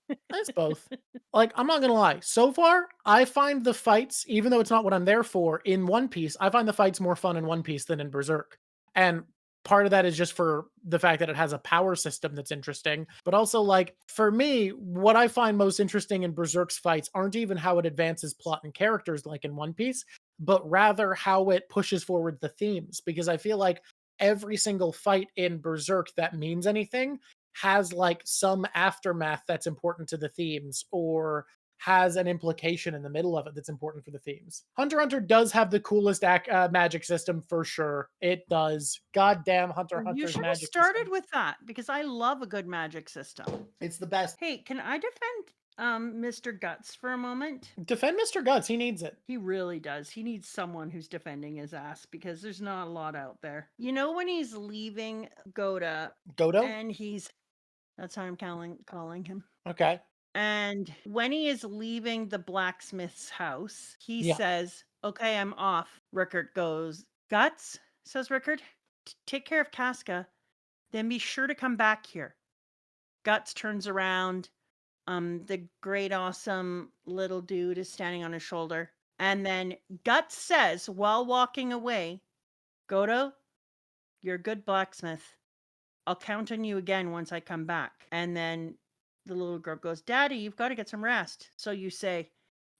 It's both. Like, I'm not gonna lie. So far, I find the fights, even though it's not what I'm there for, in One Piece, I find the fights more fun in One Piece than in Berserk. And part of that is just for the fact that it has a power system that's interesting. But also, like, for me, what I find most interesting in Berserk's fights aren't even how it advances plot and characters like in One Piece, but rather how it pushes forward the themes. Because I feel like every single fight in Berserk that means anything has like some aftermath that's important to the themes, or has an implication in the middle of it that's important for the themes. Hunter x Hunter does have the coolest magic system for sure. It does. Goddamn Hunter x You Hunter's should have magic started system. with that because I love a good magic system. It's the best. Hey, can I defend Mr. Guts for a moment? Defend Mr. Guts. He needs it. He really does. He needs someone who's defending his ass because there's not a lot out there. You know when he's leaving Goatot? and that's how I'm calling him. Okay. And when he is leaving the blacksmith's house, he Yeah. says, "Okay, I'm off." Rickard goes, "Guts," says Rickard, "take care of Casca, then be sure to come back here." Guts turns around, The great awesome little dude is standing on his shoulder. And then Guts says while walking away, Goatot, you're a good blacksmith. I'll count on you again once I come back. And then the little girl goes, Daddy, you've got to get some rest. So you say,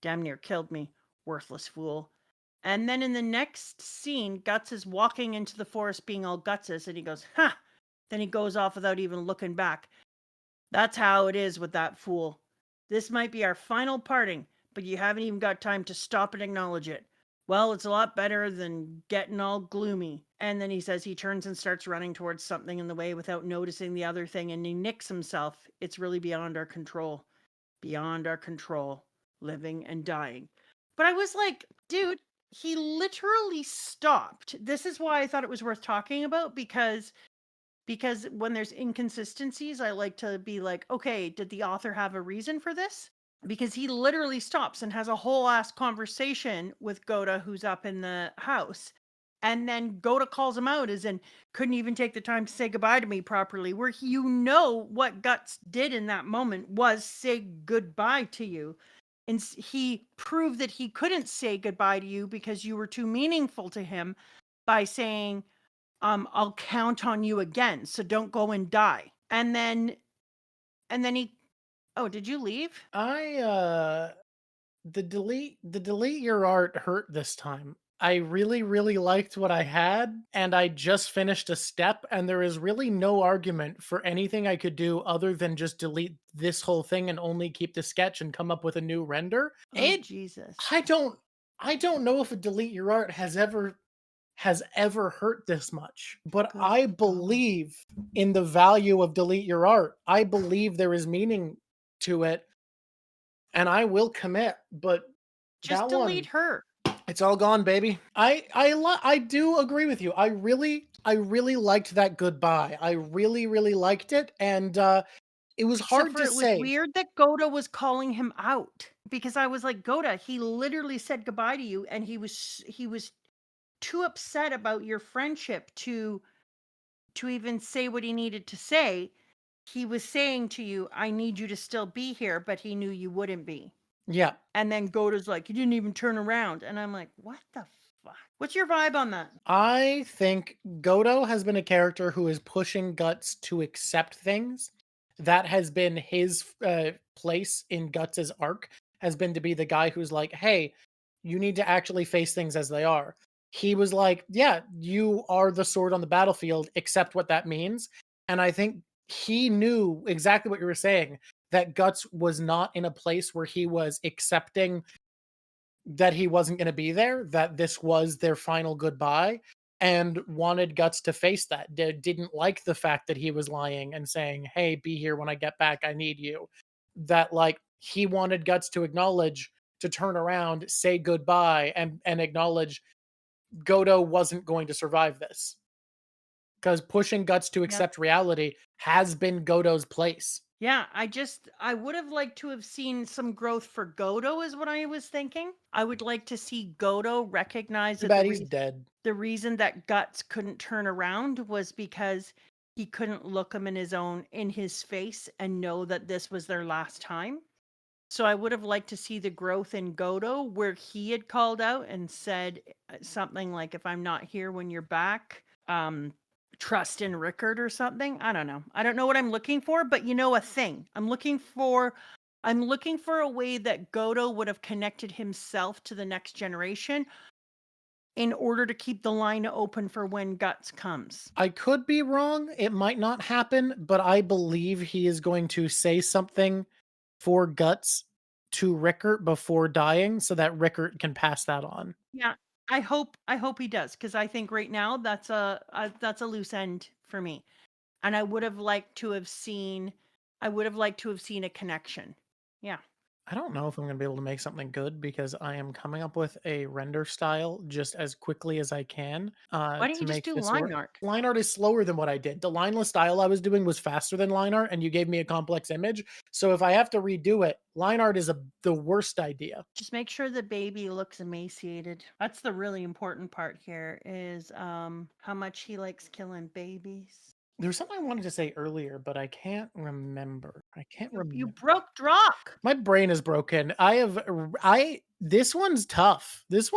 damn near killed me, worthless fool. And then in the next scene, Guts is walking into the forest being all Gutses, and he goes, ha! Then he goes off without even looking back. That's how it is with that fool. This might be our final parting, but you haven't even got time to stop and acknowledge it. Well, it's a lot better than getting all gloomy. And then he says he turns and starts running towards something in the way without noticing the other thing, and he nicks himself. It's really beyond our control. Beyond our control. Living and dying. But I was like, dude, he literally stopped. This is why I thought it was worth talking about, because when there's inconsistencies, I like to be like, okay, did the author have a reason for this? Because he literally stops and has a whole ass conversation with Goatot, who's up in the house. And then Goatot calls him out as in, couldn't even take the time to say goodbye to me properly. Where you know what Guts did in that moment was say goodbye to you. And he proved that he couldn't say goodbye to you because you were too meaningful to him by saying, I'll count on you again, so don't go and die. And then he, oh, did you leave? The delete your art hurt this time. I really, really liked what I had, and I just finished a step, and there is really no argument for anything I could do other than just delete this whole thing and only keep the sketch and come up with a new render. Oh, Jesus. I don't know if a delete your art has ever hurt this much, but Good I God. believe in the value of delete your art. I believe there is meaning to it, and I will commit, but Just that delete one, her. it's all gone, baby. I do agree with you. I really liked that goodbye. I really, really liked it, and it was Except hard for to it was say. weird that Goatot was calling him out, because I was like, Goatot, he literally said goodbye to you, and he was too upset about your friendship to even say what he needed to say. He was saying to you, I need you to still be here, but he knew you wouldn't be. Yeah. And then Goda's like, you didn't even turn around. And I'm like, what the fuck? What's your vibe on that? I think Goatot has been a character who is pushing Guts to accept things. That has been his place in Guts's arc, has been to be the guy who's like, hey, you need to actually face things as they are. He was like, yeah, you are the sword on the battlefield, accept what that means. And I think he knew exactly what you were saying, that Guts was not in a place where he was accepting that he wasn't going to be there, that this was their final goodbye, and wanted Guts to face that. Didn't like the fact that he was lying and saying, hey, be here when I get back, I need you. That, like, he wanted Guts to acknowledge, to turn around, say goodbye, and acknowledge Goatot wasn't going to survive this. Because pushing Guts to Yeah. accept reality has been Godot's place. Yeah, I would have liked to have seen some growth for Goatot, is what I was thinking. I would like to see Goatot recognize Too that bad he's dead. the reason that Guts couldn't turn around was because he couldn't look him in his face and know that this was their last time. So I would have liked to see the growth in Goatot, where he had called out and said something like, if I'm not here when you're back, trust in Rickard or something. I don't know. I don't know what I'm looking for, but you know a thing. I'm looking for a way that Goatot would have connected himself to the next generation in order to keep the line open for when Guts comes. I could be wrong. It might not happen, but I believe he is going to say something for Guts to Rickert before dying so that Rickert can pass that on. Yeah, I hope he does, because I think right now that's a loose end for me, and I would have liked to have seen a connection. Yeah. I don't know if I'm going to be able to make something good because I am coming up with a render style just as quickly as I can Why don't to you just make do this line work. art? Line art is slower than what I did. The lineless style I was doing was faster than line art, and you gave me a complex image. So if I have to redo it, line art is the worst idea. Just make sure the baby looks emaciated. That's the really important part here, is how much he likes killing babies. There was something I wanted to say earlier, but I can't remember. I can't You remember. broke Drawk. My brain is broken. I this one's tough. This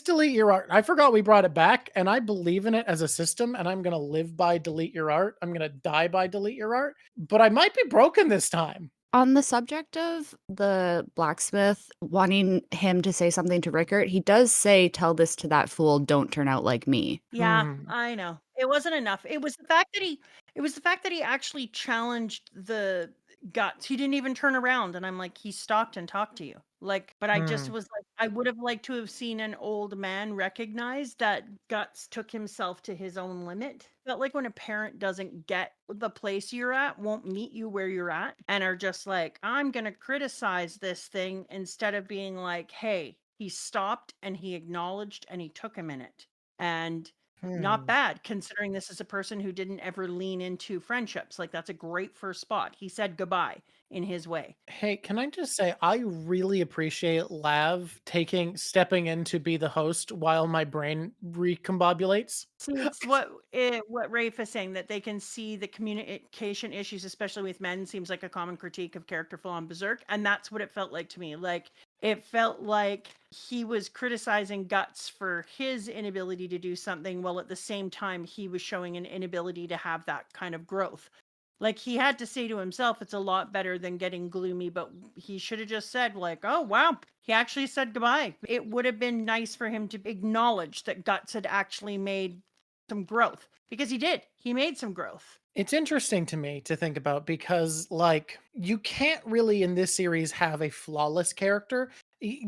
delete your art. I forgot we brought it back, and I believe in it as a system, and I'm gonna live by delete your art. I'm gonna die by delete your art, but I might be broken this time. On the subject of the blacksmith wanting him to say something to Rickert, he does say, "Tell this to that fool, don't turn out like me." Yeah, Hmm. I know. It wasn't enough. It was the fact that he actually challenged the guts. He didn't even turn around, and I'm like, he stopped and talked to you. Like, but I just Hmm. was like, I would have liked to have seen an old man recognize that Guts took himself to his own limit. Felt like when a parent doesn't get the place you're at, won't meet you where you're at, and are just like, I'm gonna criticize this thing instead of being like, hey, he stopped and he acknowledged and he took a minute. And not Hmm. bad considering this is a person who didn't ever lean into friendships. Like, that's a great first spot. He said goodbye in his way. Hey, can I just say I really appreciate Lav stepping in to be the host while my brain recombobulates. See, it's what Rafe is saying, that they can see the communication issues, especially with men, seems like a common critique of character flaw in Berserk, and that's what it felt like to me. Like, it felt like he was criticizing Guts for his inability to do something, while at the same time he was showing an inability to have that kind of growth. Like, he had to say to himself, it's a lot better than getting gloomy, but he should have just said, like, oh, wow, he actually said goodbye. It would have been nice for him to acknowledge that Guts had actually made some growth, because he did. He made some growth. It's interesting to me to think about because, like, you can't really in this series have a flawless character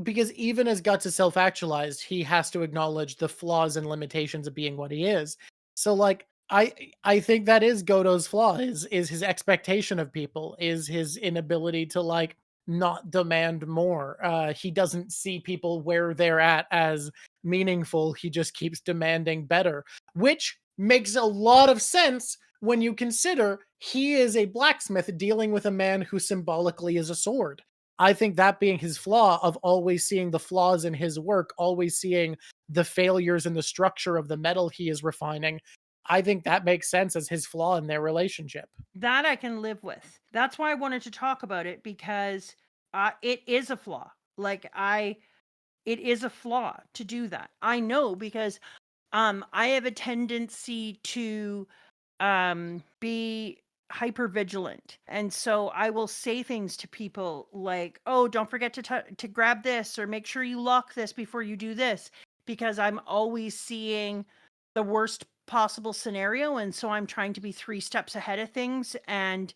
because even as Guts is self actualized, he has to acknowledge the flaws and limitations of being what he is. So, like, I think that is Goto's flaw is his expectation of people, is his inability to like not demand more. He doesn't see people where they're at as meaningful. He just keeps demanding better, which makes a lot of sense when you consider he is a blacksmith dealing with a man who symbolically is a sword. I think that being his flaw of always seeing the flaws in his work, always seeing the failures in the structure of the metal he is refining, I think that makes sense as his flaw in their relationship. That I can live with. That's why I wanted to talk about it, because it is a flaw. Like, it is a flaw to do that. I know, because I have a tendency to be hyper vigilant, and so I will say things to people like, oh, don't forget to grab this, or make sure you lock this before you do this, because I'm always seeing the worst possible scenario, and so I'm trying to be 3 steps ahead of things, and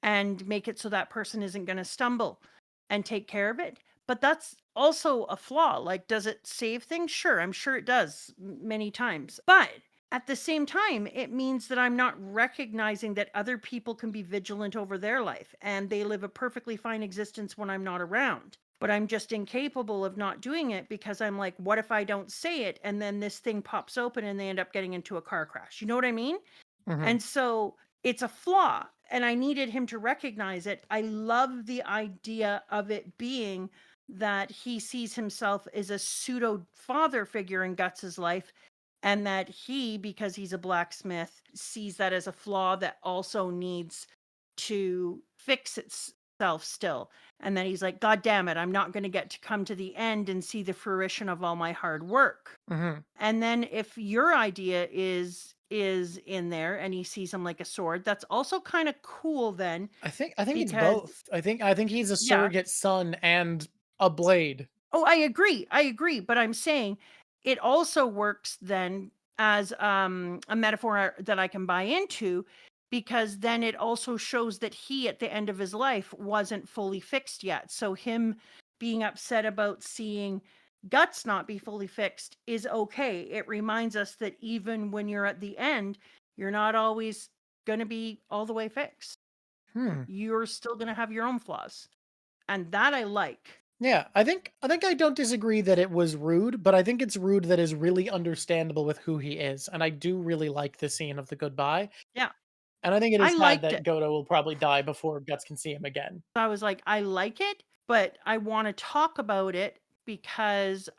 make it so that person isn't going to stumble, and take care of it. But that's also a flaw. Like, does it save things? Sure, I'm sure it does many times. But at the same time, it means that I'm not recognizing that other people can be vigilant over their life, and they live a perfectly fine existence when I'm not around. But I'm just incapable of not doing it, because I'm like, what if I don't say it and then this thing pops open and they end up getting into a car crash? You know what I mean? Mhm. And so it's a flaw, and I needed him to recognize it. I love the idea of it being that he sees himself as a pseudo father figure in Guts's life, and that he, because he's a blacksmith, sees that as a flaw that also needs to fix itself still. And then he's like, God damn it, I'm not going to get to come to the end and see the fruition of all my hard work. Mhm. And then if your idea is in there and he sees him like a sword, that's also kind of cool then, I think it's because both. I think he's a yeah. surrogate son and a blade. Oh, I agree. I agree, but I'm saying it also works then as a metaphor that I can buy into, because then it also shows that he at the end of his life wasn't fully fixed yet. So him being upset about seeing Guts not be fully fixed is okay. It reminds us that even when you're at the end, you're not always going to be all the way fixed. Hmm. You're still going to have your own flaws. And that I like. Yeah, I think I don't disagree that it was rude, but I think it's rude that is really understandable with who he is, and I do really like the scene of the goodbye, Yeah, and I think it I is sad liked that it. Goto will probably die before Guts can see him again. I was like, I like it, but I want to talk about it because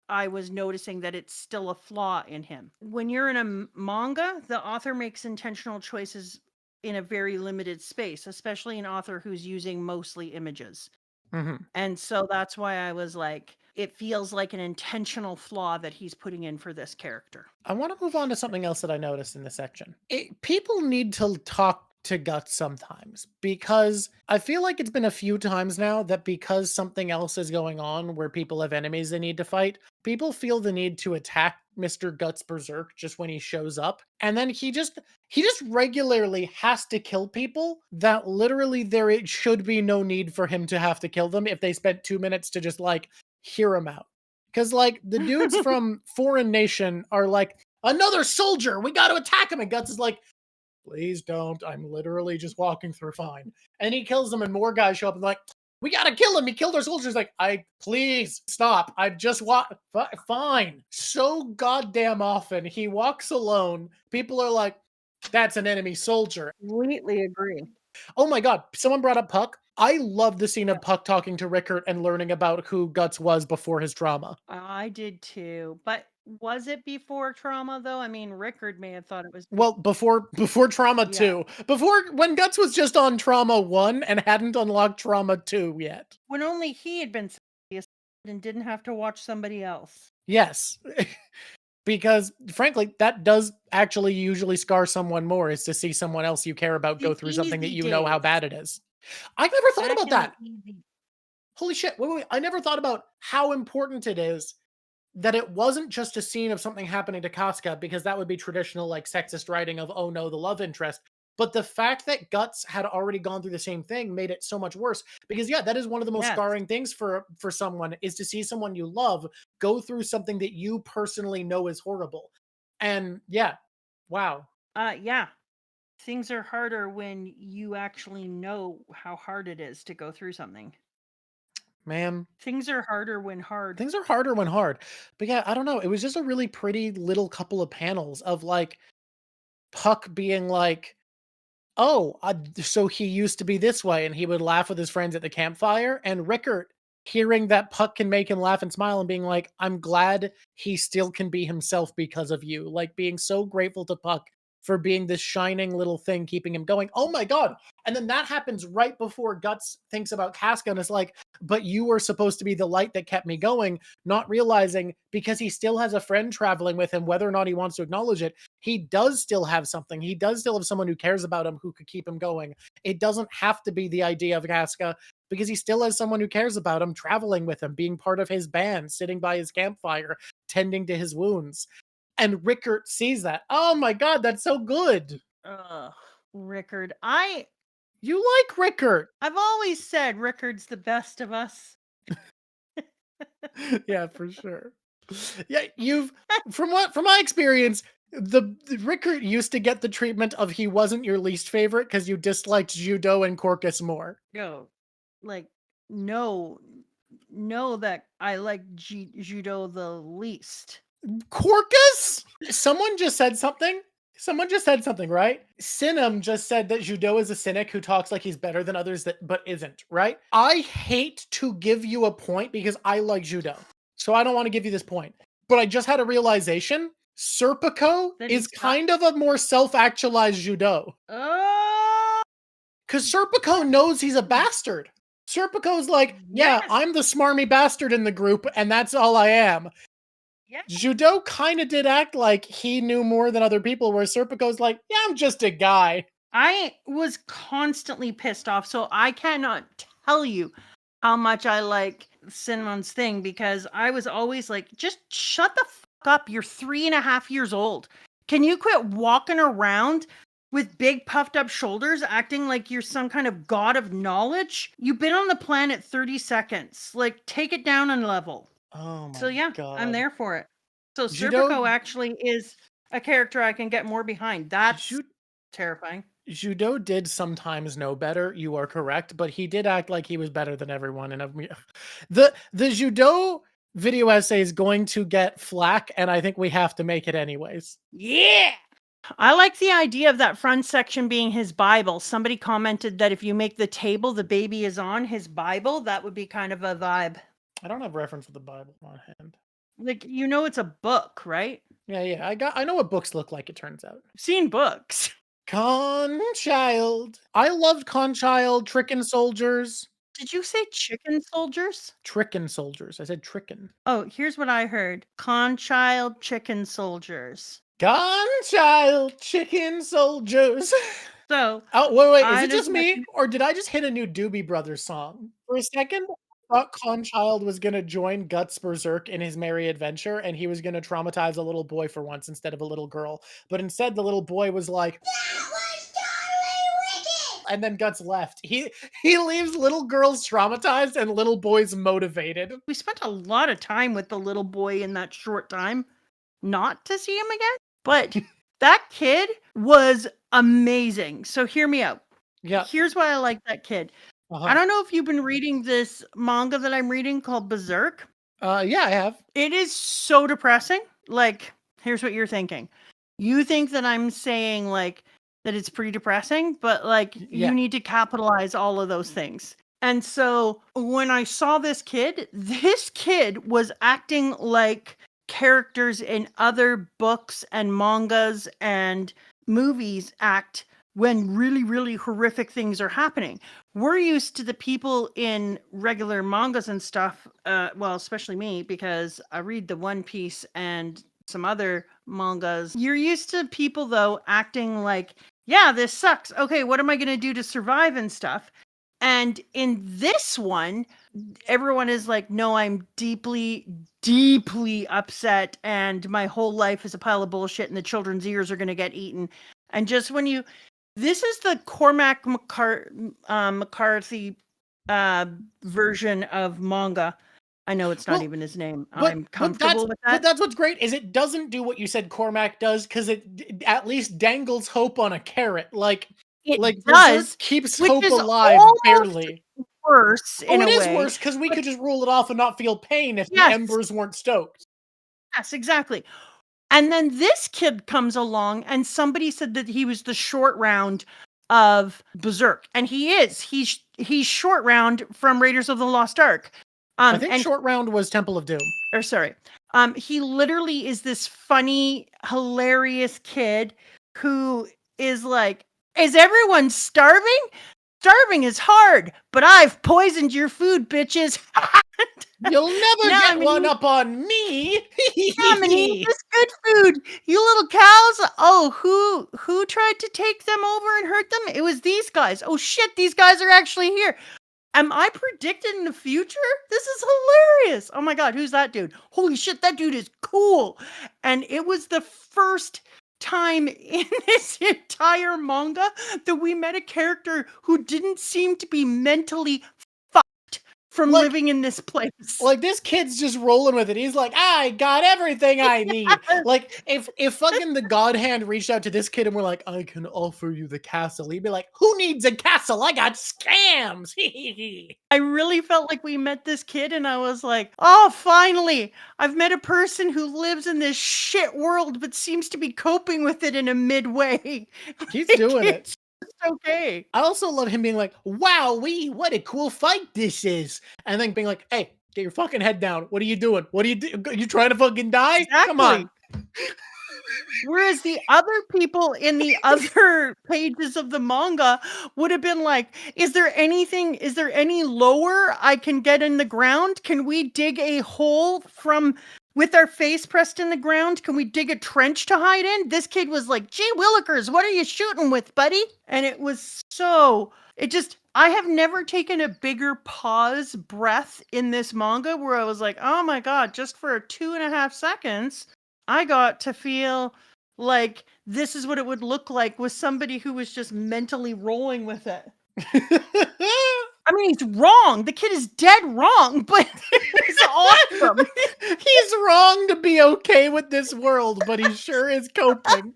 I was noticing that it's still a flaw in him. When you're in a manga, the author makes intentional choices in a very limited space, especially an author who's using mostly images. Mhm. And so that's why I was like, it feels like an intentional flaw that he's putting in for this character. I want to move on to something else that I noticed in this section. People need to talk to Guts sometimes, because I feel like it's been a few times now that because something else is going on where people have enemies they need to fight, people feel the need to attack Mr. Guts Berserk just when he shows up. And then he just regularly has to kill people that literally it should be no need for him to have to kill them if they spent 2 minutes to just like hear him out. Because, like, the dudes from Foreign Nation are like, another soldier, we got to attack him. And Guts is like, please don't. I'm literally just walking through fine. And he kills them, and more guys show up and like, we got to kill him. He killed our soldiers. Like, please stop. I've just walked. Fine. So goddamn often he walks alone. People are like, that's an enemy soldier. Completely agree. Oh my God. Someone brought up Puck. I love the scene of Puck talking to Rickert and learning about who Guts was before his trauma. I did too. But was it before trauma though? I mean, Rickard may have thought it was. Well, before trauma 2. Before, when Guts was just on trauma 1 and hadn't unlocked trauma 2 yet. When only he had been serious and didn't have to watch somebody else. Yes. Because frankly, that does actually usually scar someone more, is to see someone else you care about go through something that you know how bad it is. I never thought about that. Holy shit. Wait. I never thought about how important it is that it wasn't just a scene of something happening to Casca, because that would be traditional, like, sexist writing of, oh no, the love interest. But the fact that Guts had already gone through the same thing made it so much worse. Because, yeah, that is one of the most scarring things for someone, is to see someone you love go through something that you personally know is horrible. And, yeah, wow. Yeah. Things are harder when you actually know how hard it is to go through something. Man. Things are harder when hard. Things are harder when hard. But yeah, I don't know. It was just a really pretty little couple of panels of, like, Puck being like, oh, so he used to be this way, and he would laugh with his friends at the campfire. And Rickert hearing that Puck can make him laugh and smile and being like, I'm glad he still can be himself because of you. Like, being so grateful to Puck for being this shining little thing keeping him going. Oh my God. And then that happens right before Guts thinks about Casca and is like, but you were supposed to be the light that kept me going, not realizing, because he still has a friend traveling with him, whether or not he wants to acknowledge it, he does still have something. He does still have someone who cares about him, who could keep him going. It doesn't have to be the idea of Casca, because he still has someone who cares about him, traveling with him, being part of his band, sitting by his campfire, tending to his wounds. And Rickert sees that. Oh my God, that's so good. Rickard. You like Rickert. I've always said Rickard's the best of us. Yeah, for sure. Yeah, from my experience, the Rickert used to get the treatment of he wasn't your least favorite because you disliked Judo and Corkus more. No, like, no, that I like Judo the least. Corkus? Someone just said something, right? Sinem just said that Judo is a cynic who talks like he's better than others but isn't, right? I hate to give you a point because I like Judo, so I don't want to give you this point. But I just had a realization. Serpico is kind of a more self-actualized Judo. Because Serpico knows he's a bastard. Serpico's like, yeah, I'm the smarmy bastard in the group, and that's all I am. Yes. Judo kind of did act like he knew more than other people, where Serpico's like, yeah, I'm just a guy. I was constantly pissed off, so I cannot tell you how much I like Cinnamon's thing, because I was always like, just shut the fuck up. You're 3.5 years old. Can you quit walking around with big puffed up shoulders, acting like you're some kind of god of knowledge? You've been on the planet 30 seconds. Like, take it down a level. Oh my So yeah, God. I'm there for it. So Judo Serpico actually is a character I can get more behind. That's terrifying. Judo did sometimes know better, you are correct, but he did act like he was better than everyone. And the Judo video essay is going to get flack, and I think we have to make it anyways. Yeah! I like the idea of that front section being his Bible. Somebody commented that if you make the table the baby is on, his Bible, that would be kind of a vibe. I don't have reference of the Bible on hand. Like, you know, it's a book, right? Yeah. I know what books look like, it turns out. I've seen books. Conchild. I loved Conchild, Trickin' Soldiers. Did you say chicken soldiers? Trickin' Soldiers. I said Trickin'. Oh, here's what I heard. Conchild chicken soldiers. Conchild, Chicken Soldiers. So, Oh, wait. Is I it just just me? Or did I just hit a new Doobie Brothers song? For a second, I thought Conchild was gonna join Guts Berserk in his merry adventure, and he was gonna traumatize a little boy for once instead of a little girl. But instead, the little boy was like, "That was totally wicked!" And then Guts left. He leaves little girls traumatized and little boys motivated. we spent a lot of time with the little boy in that short time, not to see him again. But that kid was amazing. So hear me out. Yeah. Here's why I like that kid. I don't know if you've been reading this manga that I'm reading called Berserk. Yeah, I have. It is so depressing. Like, here's what you're thinking. You think that I'm saying, like, that it's pretty depressing, but, like, Yeah. you need to capitalize all of those things. And so when I saw this kid was acting like characters in other books and mangas and movies act when really, really horrific things are happening. We're used to the people in regular mangas and stuff, well, especially me, because I read the One Piece and some other mangas. You're used to people, though, acting like, yeah, this sucks. Okay, what am I going to do to survive and stuff? And in this one, everyone is like, no, I'm deeply, deeply upset, and my whole life is a pile of bullshit, and the children's ears are going to get eaten. And just when you... This is the Cormac McCarthy version of manga. I know it's not even his name. I'm comfortable with that. But that's what's great, is it doesn't do what you said Cormac does, because it at least dangles hope on a carrot. Like It Berserk does, keeps which hope is alive, almost barely. worse in a It is way. worse, because we could just rule it off and not feel pain if the Yes. embers weren't stoked. Yes, exactly. And then this kid comes along, and somebody said that he was the short round of Berserk, and he is. He's short round from Raiders of the Lost Ark. I think short round was Temple of Doom. Or sorry. He literally is this funny, hilarious kid who is like, is everyone starving? Starving is hard, but I've poisoned your food, bitches. You'll never get one up on me. I'm gonna eat this good food. You little cows. Oh, who tried to take them over and hurt them? It was these guys. Oh shit, these guys are actually here. Am I predicted in the future? This is hilarious. Oh my god, who's that dude? Holy shit, that dude is cool. And it was the first time in this entire manga that we met a character who didn't seem to be mentally fucked from living in this place. Like, this kid's just rolling with it. He's like, I got everything I need. Like, if fucking the God Hand reached out to this kid and were like, I can offer you the castle, he'd be like, who needs a castle? I got scams. I really felt like we met this kid, and I was like, oh, finally, I've met a person who lives in this shit world but seems to be coping with it in a midway. He's doing it. Okay. I also love him being like, wowee, what a cool fight this is. And then being like, hey, get your fucking head down. What are you doing? What are you doing? You trying to fucking die? Exactly. Come on. Whereas the other people in the other pages of the manga would have been like, is there any lower I can get in the ground? Can we dig a hole with our face pressed in the ground? Can we dig a trench to hide in? This kid was like, gee willikers, what are you shooting with, buddy? And it was I have never taken a bigger pause breath in this manga where I was like, oh my god, just for 2.5 seconds, I got to feel like this is what it would look like with somebody who was just mentally rolling with it. I mean, he's wrong. The kid is dead wrong, but it's awesome. He's wrong to be okay with this world, but he sure is coping.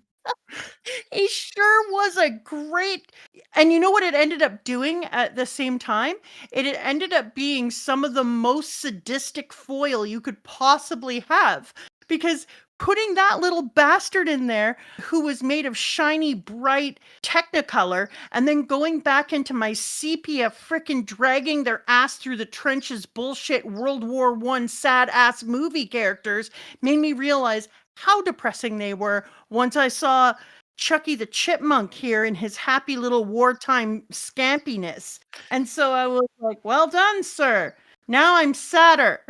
He sure was a great... And you know what it ended up doing at the same time? It ended up being some of the most sadistic foil you could possibly have. Because putting that little bastard in there who was made of shiny, bright Technicolor, and then going back into my sepia frickin' dragging their ass through the trenches bullshit World War I sad ass movie characters made me realize how depressing they were once I saw Chucky the Chipmunk here in his happy little wartime scampiness. And so I was like, well done, sir. Now I'm sadder.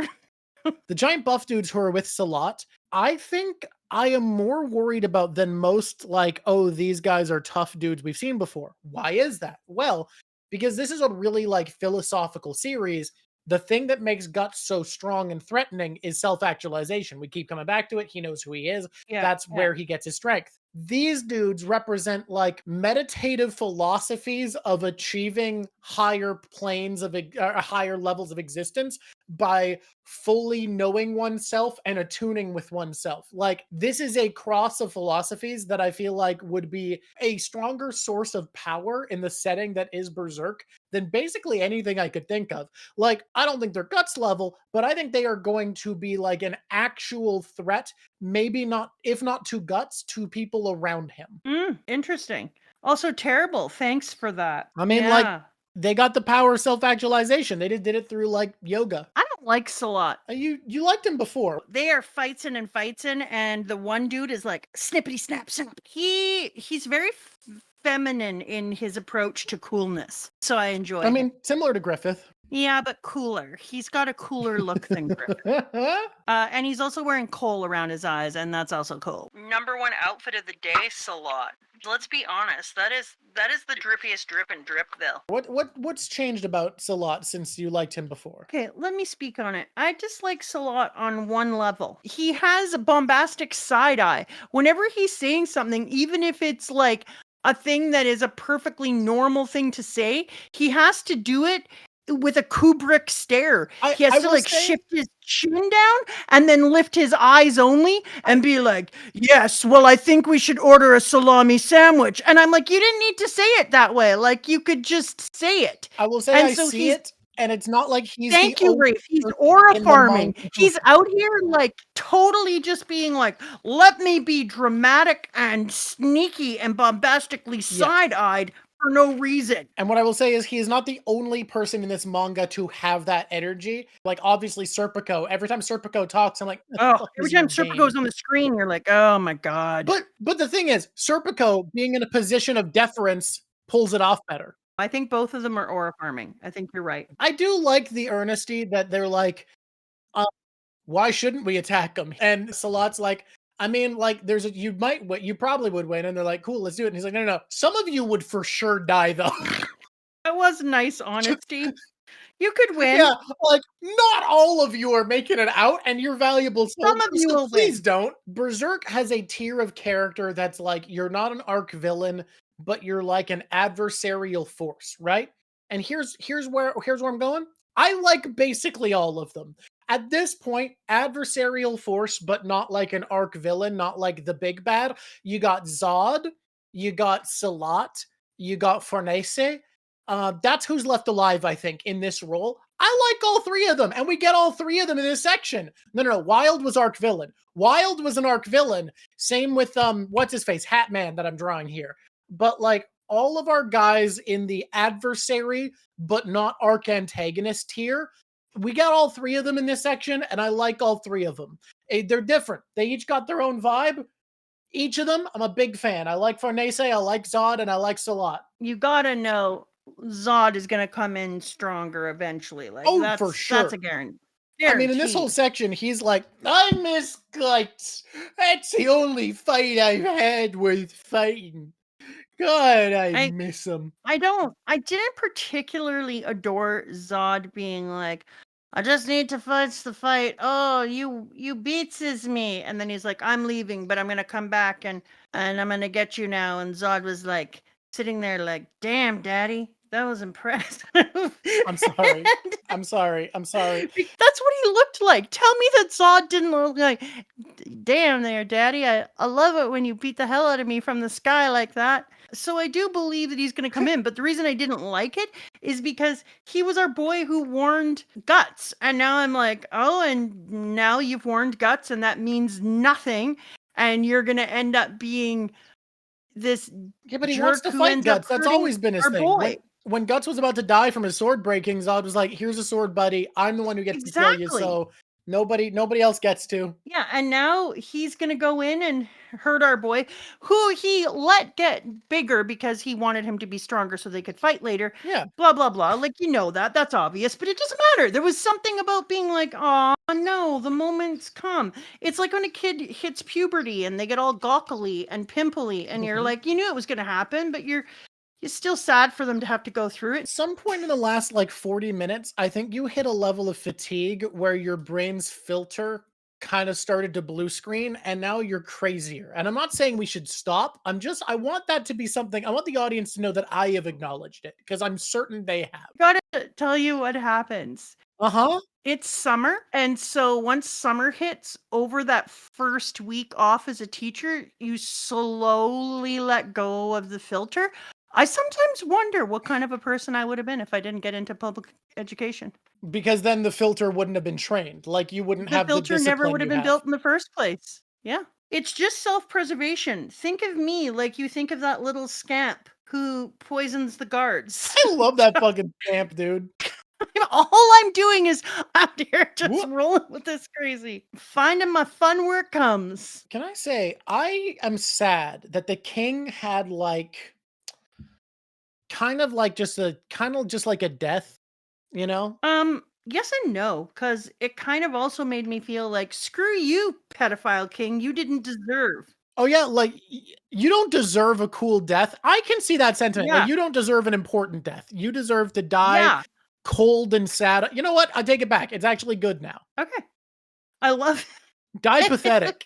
The giant buff dudes who are with Silat, I think I am more worried about than most, like, oh, these guys are tough dudes we've seen before. Why is that? Well, because this is a really, like, philosophical series. The thing that makes Guts so strong and threatening is self-actualization. We keep coming back to it. He knows who he is. That's where he gets his strength. These dudes represent like meditative philosophies of achieving higher planes of higher levels of existence by fully knowing oneself and attuning with oneself. Like, this is a cross of philosophies that I feel like would be a stronger source of power in the setting that is Berserk than basically anything I could think of. Like, I don't think they're Guts level, but I think they are going to be like an actual threat, maybe not, if not to Guts, to people around him. Interesting. Also terrible. Thanks for that. I mean, like, they got the power of self-actualization. They did it through like yoga. I don't like Silat. You liked him before. They are fightsin' and fightsin', and the one dude is like snippity snap snap. He's very feminine in his approach to coolness, so I enjoy. I mean, similar to Griffith. Yeah, but cooler. He's got a cooler look than Griffith. And he's also wearing coal around his eyes, and that's also cool. Number one outfit of the day, Silat. Let's be honest. That is the drippiest drip in Dripville. What's changed about Silat since you liked him before? Okay, let me speak on it. I dislike Silat on one level. He has a bombastic side eye. Whenever he's saying something, even if it's like a thing that is a perfectly normal thing to say, he has to do it with a Kubrick stare. He has to like shift his chin down and then lift his eyes only and be like, yes, well, I think we should order a salami sandwich. And I'm like, you didn't need to say it that way. Like, you could just say it. I will say, and I see it. And it's not like he's Thank you, Rafe. He's aura farming. He's out here like totally just being like, let me be dramatic and sneaky and bombastically side-eyed for no reason. And what I will say is he is not the only person in this manga to have that energy. Like, obviously Serpico, every time Serpico talks, I'm like, every time Serpico's on the screen, you're like, oh my god. But the thing is, Serpico being in a position of deference pulls it off better. I think both of them are aura farming. I think you're right. I do like the earnesty that they're like, why shouldn't we attack them? And Silat's like, I mean, like, you probably would win. And they're like, cool, let's do it. And he's like, no. Some of you would for sure die, though. That was nice honesty. You could win. Yeah, like, not all of you are making it out, and you're valuable. Some of you will please don't. Berserk has a tier of character that's like, you're not an arc villain, but you're like an adversarial force, right? And here's where I'm going. I like basically all of them. At this point, adversarial force, but not like an arc villain, not like the big bad. You got Zod, you got Silat, you got Farnese. That's who's left alive, I think, in this role. I like all three of them, and we get all three of them in this section. No. Wild was arc villain. Wild was an arc villain. Same with what's his face, Hatman that I'm drawing here. But like all of our guys in the adversary, but not arc antagonist tier, we got all three of them in this section, and I like all three of them. They're different. They each got their own vibe. Each of them, I'm a big fan. I like Farnese, I like Zod, and I like Silat. You gotta know Zod is gonna come in stronger eventually. Like, that's, for sure. That's a guarantee. I mean, in this whole section, he's like, I miss Guts. That's the only fight I've had worth fighting. God, I miss him. I didn't particularly adore Zod being like, I just need to fight the fight. Oh, you beats me. And then he's like, I'm leaving, but I'm going to come back and I'm going to get you now. And Zod was like, sitting there like, damn, daddy, that was impressive. I'm sorry. I'm sorry. That's what he looked like. Tell me that Zod didn't look like, damn there, daddy. I love it when you beat the hell out of me from the sky like that. So I do believe that he's going to come in, but the reason I didn't like it is because he was our boy who warned Guts. And now I'm like, oh, and now you've warned Guts and that means nothing. And you're going to end up being this Yeah, but he wants jerk to who fight ends up Guts. That's hurting always been his our thing. boy. When Guts was about to die from his sword breaking, Zod was like, here's a sword, buddy. I'm the one who gets to kill you, so nobody else gets to. Yeah, and now he's going to go in and hurt our boy, who he let get bigger because he wanted him to be stronger so they could fight later. Yeah. Blah, blah, blah. Like, you know that. That's obvious, but it doesn't matter. There was something about being like, oh, no, the moment's come. It's like when a kid hits puberty and they get all gawkily and pimply, and you're like, you knew it was going to happen, but you're still sad for them to have to go through it. At some point in the last like 40 minutes, I think you hit a level of fatigue where your brain's filter kind of started to blue screen and now you're crazier. And I'm not saying we should stop. I want that to be something. I want the audience to know that I have acknowledged it because I'm certain they have. Gotta tell you what happens. Uh-huh. It's summer, and so once summer hits, over that first week off as a teacher, you slowly let go of the filter. I sometimes wonder what kind of a person I would have been if I didn't get into public education. Because then the filter wouldn't have been trained. Like you wouldn't The have the filter discipline never would have you been have. built in the first place. Yeah. It's just self-preservation. Think of me like you think of that little scamp who poisons the guards. I love that fucking scamp, dude. All I'm doing is out here just rolling with this crazy. Finding my fun where it comes. Can I say, I am sad that the king had like, kind of just like a death, you know? Yes and no, because it kind of also made me feel like, screw you, pedophile king, you didn't deserve. Oh yeah, like you don't deserve a cool death. I can see that sentiment. Yeah. Like you don't deserve an important death. You deserve to die Yeah. cold and sad. You know what? I take it back. It's actually good now. Okay. I love Die pathetic.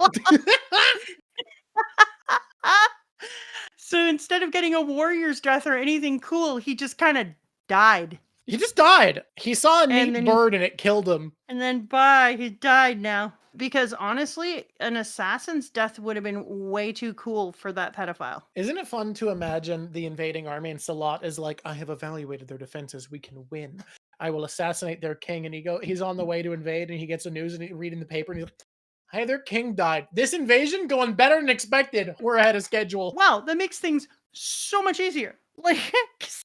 So instead of getting a warrior's death or anything cool, he just kind of died. He just died. He saw a And neat then bird and it killed him. And then bye, he died now. Because honestly, an assassin's death would have been way too cool for that pedophile. Isn't it fun to imagine the invading army and Silat is like, I have evaluated their defenses. We can win. I will assassinate their king. And he's on the way to invade and he gets the news and he's reading the paper and he's like, hey, their king died. This invasion going better than expected. We're ahead of schedule. Wow, that makes things so much easier. Like,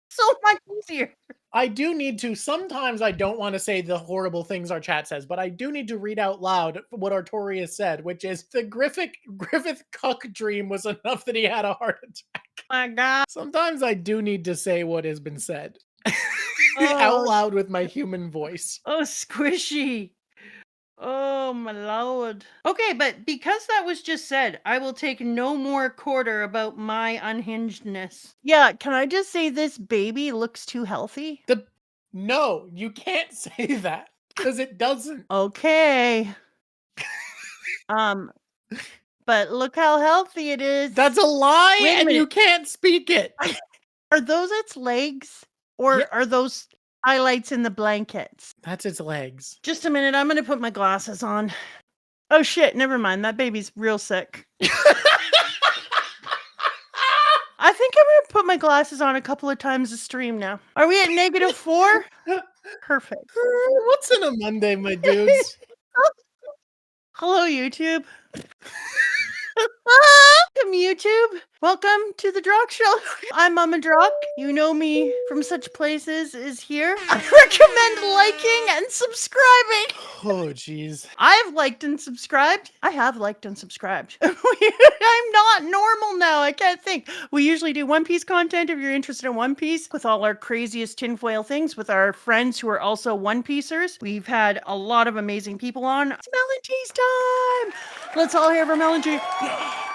so much easier. I do need to, sometimes I don't want to say the horrible things our chat says, but I do need to read out loud what Artorias said, which is the Griffith cuck dream was enough that he had a heart attack. My God. Sometimes I do need to say what has been said out loud with my human voice. Oh, squishy. Oh, my Lord. Okay, but because that was just said, I will take no more quarter about my unhingedness. Yeah, can I just say this baby looks too healthy? No, you can't say that because it doesn't. Okay. But look how healthy it is. That's a lie Wait a and you minute. can't speak it. Are those its legs? Or Yeah. are those highlights in the blankets? That's its legs. Just a minute, I'm gonna put my glasses on. Oh shit, never mind. That baby's real sick. I think I'm gonna put my glasses on a couple of times a stream now. Are we at -4? Perfect. What's in a Monday, my dudes? Hello, YouTube. Welcome, YouTube. Welcome to the Drawk Show. I'm Mama Drawk. You know me from such places as here. I recommend liking and subscribing. Oh, jeez. I've liked and subscribed. I have liked and subscribed. I'm not normal now. I can't think. We usually do One Piece content if you're interested in One Piece with all our craziest tinfoil things with our friends who are also One Piecers. We've had a lot of amazing people on. It's Melontee's time. Let's all hear from Melonte.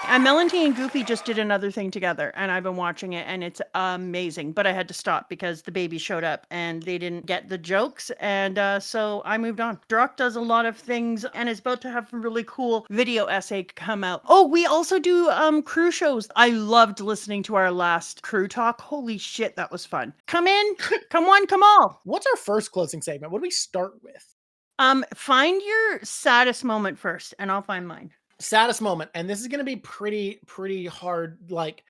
And Melonte and Goofy just did another thing together, and I've been watching it, and it's amazing. But I had to stop because the baby showed up, and they didn't get the jokes, and so I moved on. Drawk does a lot of things, and is about to have a really cool video essay come out. Oh, we also do crew shows. I loved listening to our last crew talk. Holy shit, that was fun. Come in, come one, come all. What's our first closing segment? What do we start with? Find your saddest moment first, and I'll find mine. Saddest moment, and this is going to be pretty hard. Like,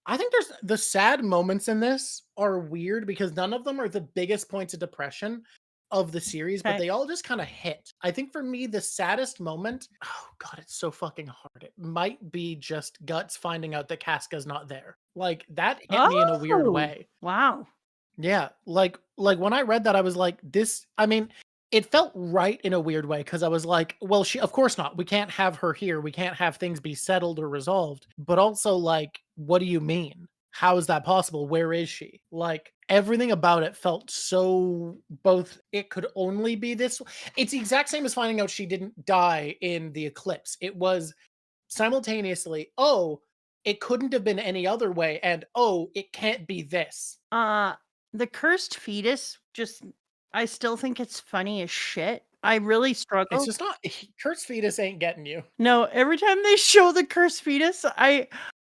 I think there's the sad moments in this are weird because none of them are the biggest points of depression of the series, but Okay. they all just kind of hit. I think for me, the saddest moment, oh god, it's so fucking hard. It might be just Guts finding out that Casca's not there. Like that hit me in a weird Oh, way. wow. Yeah, like when I read that, I was like, this. I mean, it felt right in a weird way because I was like, well, she, of course not. We can't have her here. We can't have things be settled or resolved. But also, like, what do you mean? How is that possible? Where is she? Like everything about it felt so both. It could only be this. It's the exact same as finding out she didn't die in the eclipse. It was simultaneously, oh, it couldn't have been any other way, and oh, it can't be this. The cursed fetus, just I still think it's funny as shit. I really It's struggle. just not. Kurt's fetus ain't getting you. No, every time they show the cursed fetus, I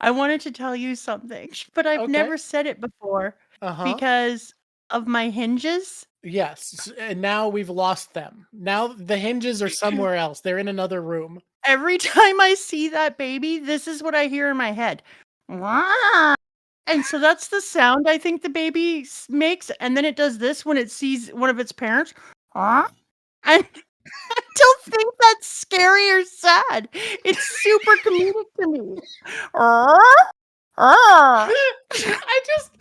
wanted to tell you something, but I've Okay. never said it before Uh-huh. because of my hinges. Yes. And now we've lost them. Now the hinges are somewhere else. They're in another room. Every time I see that baby, this is what I hear in my head. Wah! And so that's the sound I think the baby makes, and then it does this when it sees one of its parents. Wah! And I don't think that's scary or sad. It's super comedic to me. I just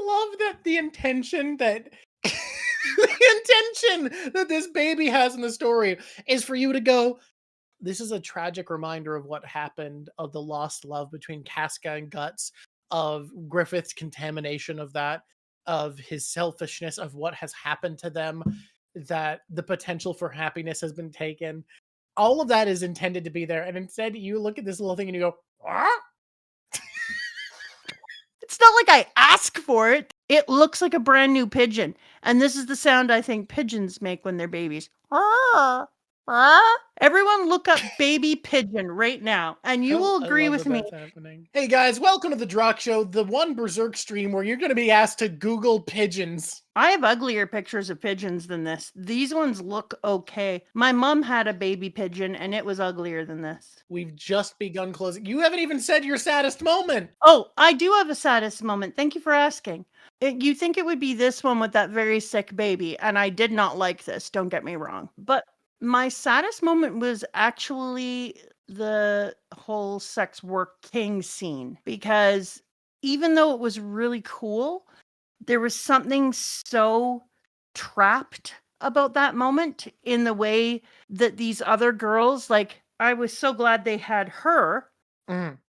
love that the intention that the intention that this baby has in the story is for you to go, this is a tragic reminder of what happened, of the lost love between Casca and Guts, of Griffith's contamination of that, of his selfishness, of what has happened to them, that the potential for happiness has been taken. All of that is intended to be there. And instead, you look at this little thing and you go, ah? It's not like I ask for it. It looks like a brand new pigeon. And this is the sound I think pigeons make when they're babies. Everyone look up baby pigeon right now, and you will agree with me. Happening. Hey guys, welcome to the Drawk Show, the one Berserk stream where you're going to be asked to Google pigeons. I have uglier pictures of pigeons than this. These ones look okay. My mom had a baby pigeon, and it was uglier than this. We've just begun closing. You haven't even said your saddest moment. Oh, I do have a saddest moment. Thank you for asking. You think it would be this one with that very sick baby, and I did not like this, don't get me wrong. But my saddest moment was actually the whole sex work king scene, because even though it was really cool, there was something so trapped about that moment in the way that these other girls, like, I was so glad they had her,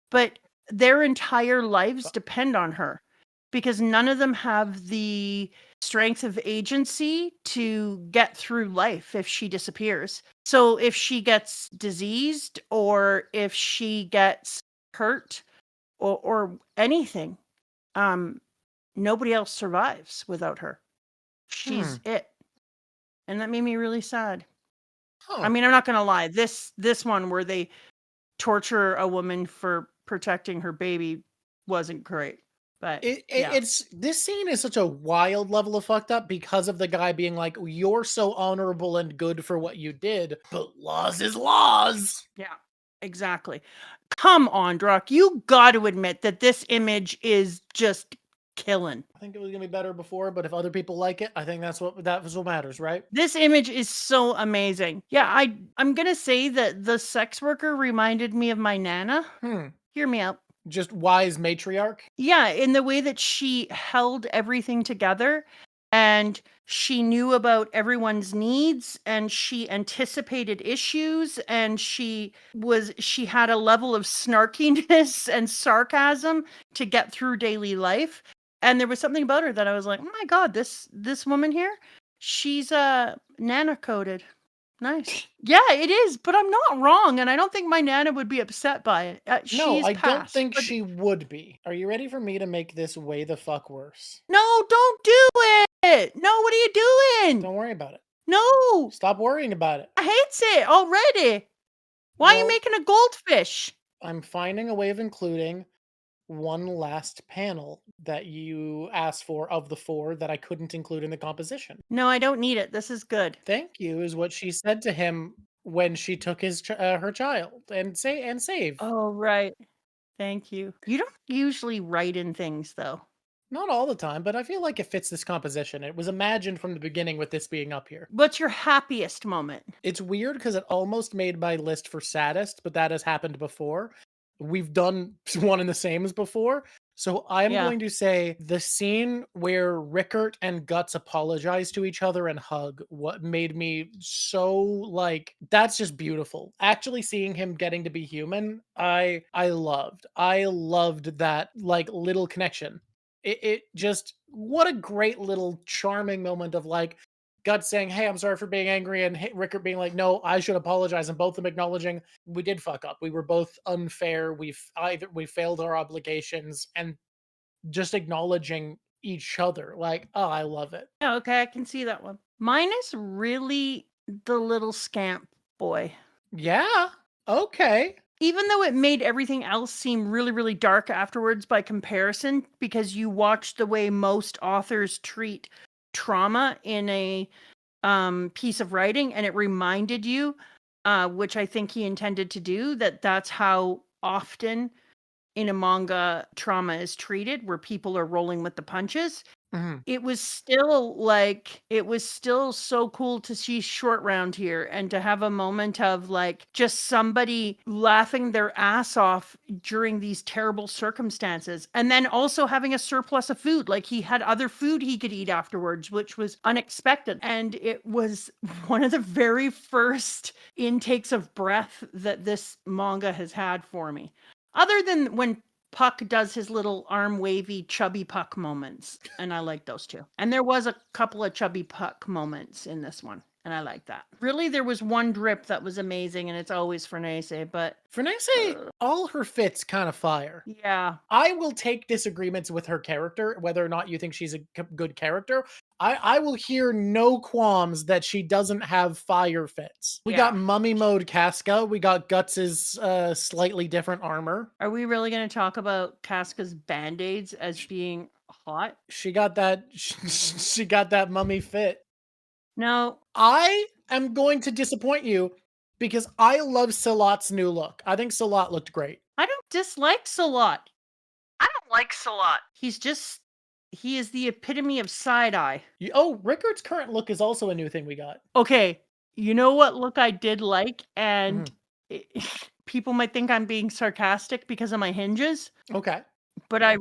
but their entire lives depend on her because none of them have the strength of agency to get through life if she disappears. So if she gets diseased or if she gets hurt or anything, nobody else survives without her. She's it. And that made me really sad. I mean, I'm not going to lie. This one where they torture a woman for protecting her baby wasn't great. But it's this scene is such a wild level of fucked up because of the guy being like, you're so honorable and good for what you did, but laws is laws. Yeah, exactly. Come on, Drawk. You got to admit that this image is just killing. I think it was gonna be better before, but if other people like it, I think that's what matters, right? This image is so amazing. Yeah, I'm gonna say that the sex worker reminded me of my Nana. Hear me out. Just wise matriarch? Yeah, in the way that she held everything together and she knew about everyone's needs and she anticipated issues and she had a level of snarkiness and sarcasm to get through daily life. And there was something about her that I was like, oh my God, this woman here, she's Nana coded. Nice. Yeah, it is, but I'm not wrong, and I don't think my Nana would be upset by it. No, I don't passed, think but she would be. Are you ready for me to make this way the fuck worse? No, don't do it! No, what are you doing? Don't worry about it. No! Stop worrying about it. I hates it already. Why are you making a goldfish? I'm finding a way of including one last panel that you asked for of the 4 that I couldn't include in the composition. No, I don't need it. This is good. Thank you is what she said to him when she took his her child and saved. Oh, right. Thank you. You don't usually write in things, though. Not all the time, but I feel like it fits this composition. It was imagined from the beginning with this being up here. What's your happiest moment? It's weird because it almost made my list for saddest, but that has happened before. We've done one and the same as before. So I'm Yeah. going to say the scene where Rickert and Guts apologize to each other and hug, what made me so like, that's just beautiful. Actually seeing him getting to be human, I loved. I loved that like little connection. It just, what a great little charming moment of like Guts saying, "Hey, I'm sorry for being angry," and Rickert being like, "No, I should apologize," and both of them acknowledging we did fuck up. We were both unfair. We failed our obligations, and just acknowledging each other. Like, oh, I love it. Yeah, okay, I can see that one. Mine is really the little scamp boy. Yeah. Okay. Even though it made everything else seem really, really dark afterwards by comparison, because you watch the way most authors treat trauma in a piece of writing, and it reminded you, which I think he intended to do, that that's how often in a manga trauma is treated, where people are rolling with the punches. Mhm. It was still so cool to see Short Round here and to have a moment of like just somebody laughing their ass off during these terrible circumstances, and then also having a surplus of food. Like he had other food he could eat afterwards, which was unexpected. And it was one of the very first intakes of breath that this manga has had for me. Other than when Puck does his little arm wavy chubby Puck moments, and I like those too. And there was a couple of chubby Puck moments in this one, and I like that. Really, there was one drip that was amazing, and it's always Farnese, but Farnese, all her fits kind of fire. yeah. I will take disagreements with her character, whether or not you think she's a good character. I will hear no qualms that she doesn't have fire fits. We got mummy mode Casca. We got Guts's slightly different armor. Are we really going to talk about Casca's band-aids as being hot? She got that. She got that mummy fit. No. I am going to disappoint you because I love Silat's new look. I think Silat looked great. I don't dislike Silat. I don't like Silat. He is the epitome of side-eye. Oh, Rickart's current look is also a new thing we got. Okay, you know what look I did like? And people might think I'm being sarcastic because of my hinges. Okay. But I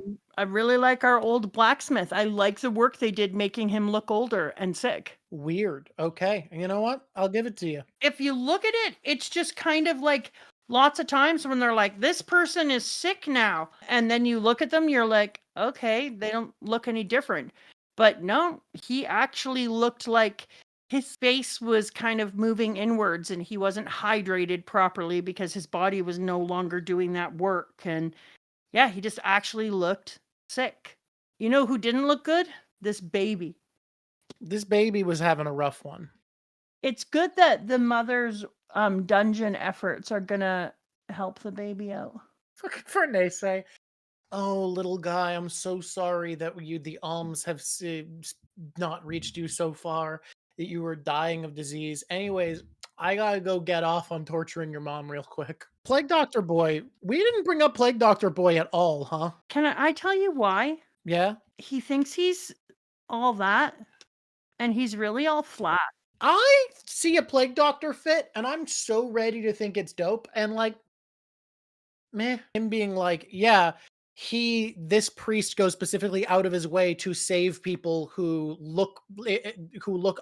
really like our old blacksmith. I like the work they did making him look older and sick. Weird. Okay. You know what? I'll give it to you. If you look at it, it's just kind of like lots of times when they're like, this person is sick now. And then you look at them, you're like, okay, they don't look any different. But no, he actually looked like his face was kind of moving inwards and he wasn't hydrated properly because his body was no longer doing that work. And yeah, he just actually looked sick. You know who didn't look good? This baby. This baby was having a rough one. It's good that the mother's dungeon efforts are gonna help the baby out. Farnese. Oh, little guy, I'm so sorry that the alms have not reached you so far, that you were dying of disease. Anyways, I gotta go get off on torturing your mom real quick. Plague Doctor Boy. We didn't bring up Plague Doctor Boy at all, huh? Can I tell you why? Yeah? He thinks he's all that, and he's really all flat. I see a Plague Doctor fit, and I'm so ready to think it's dope. And like, meh. Him being like, yeah, this priest goes specifically out of his way to save people who look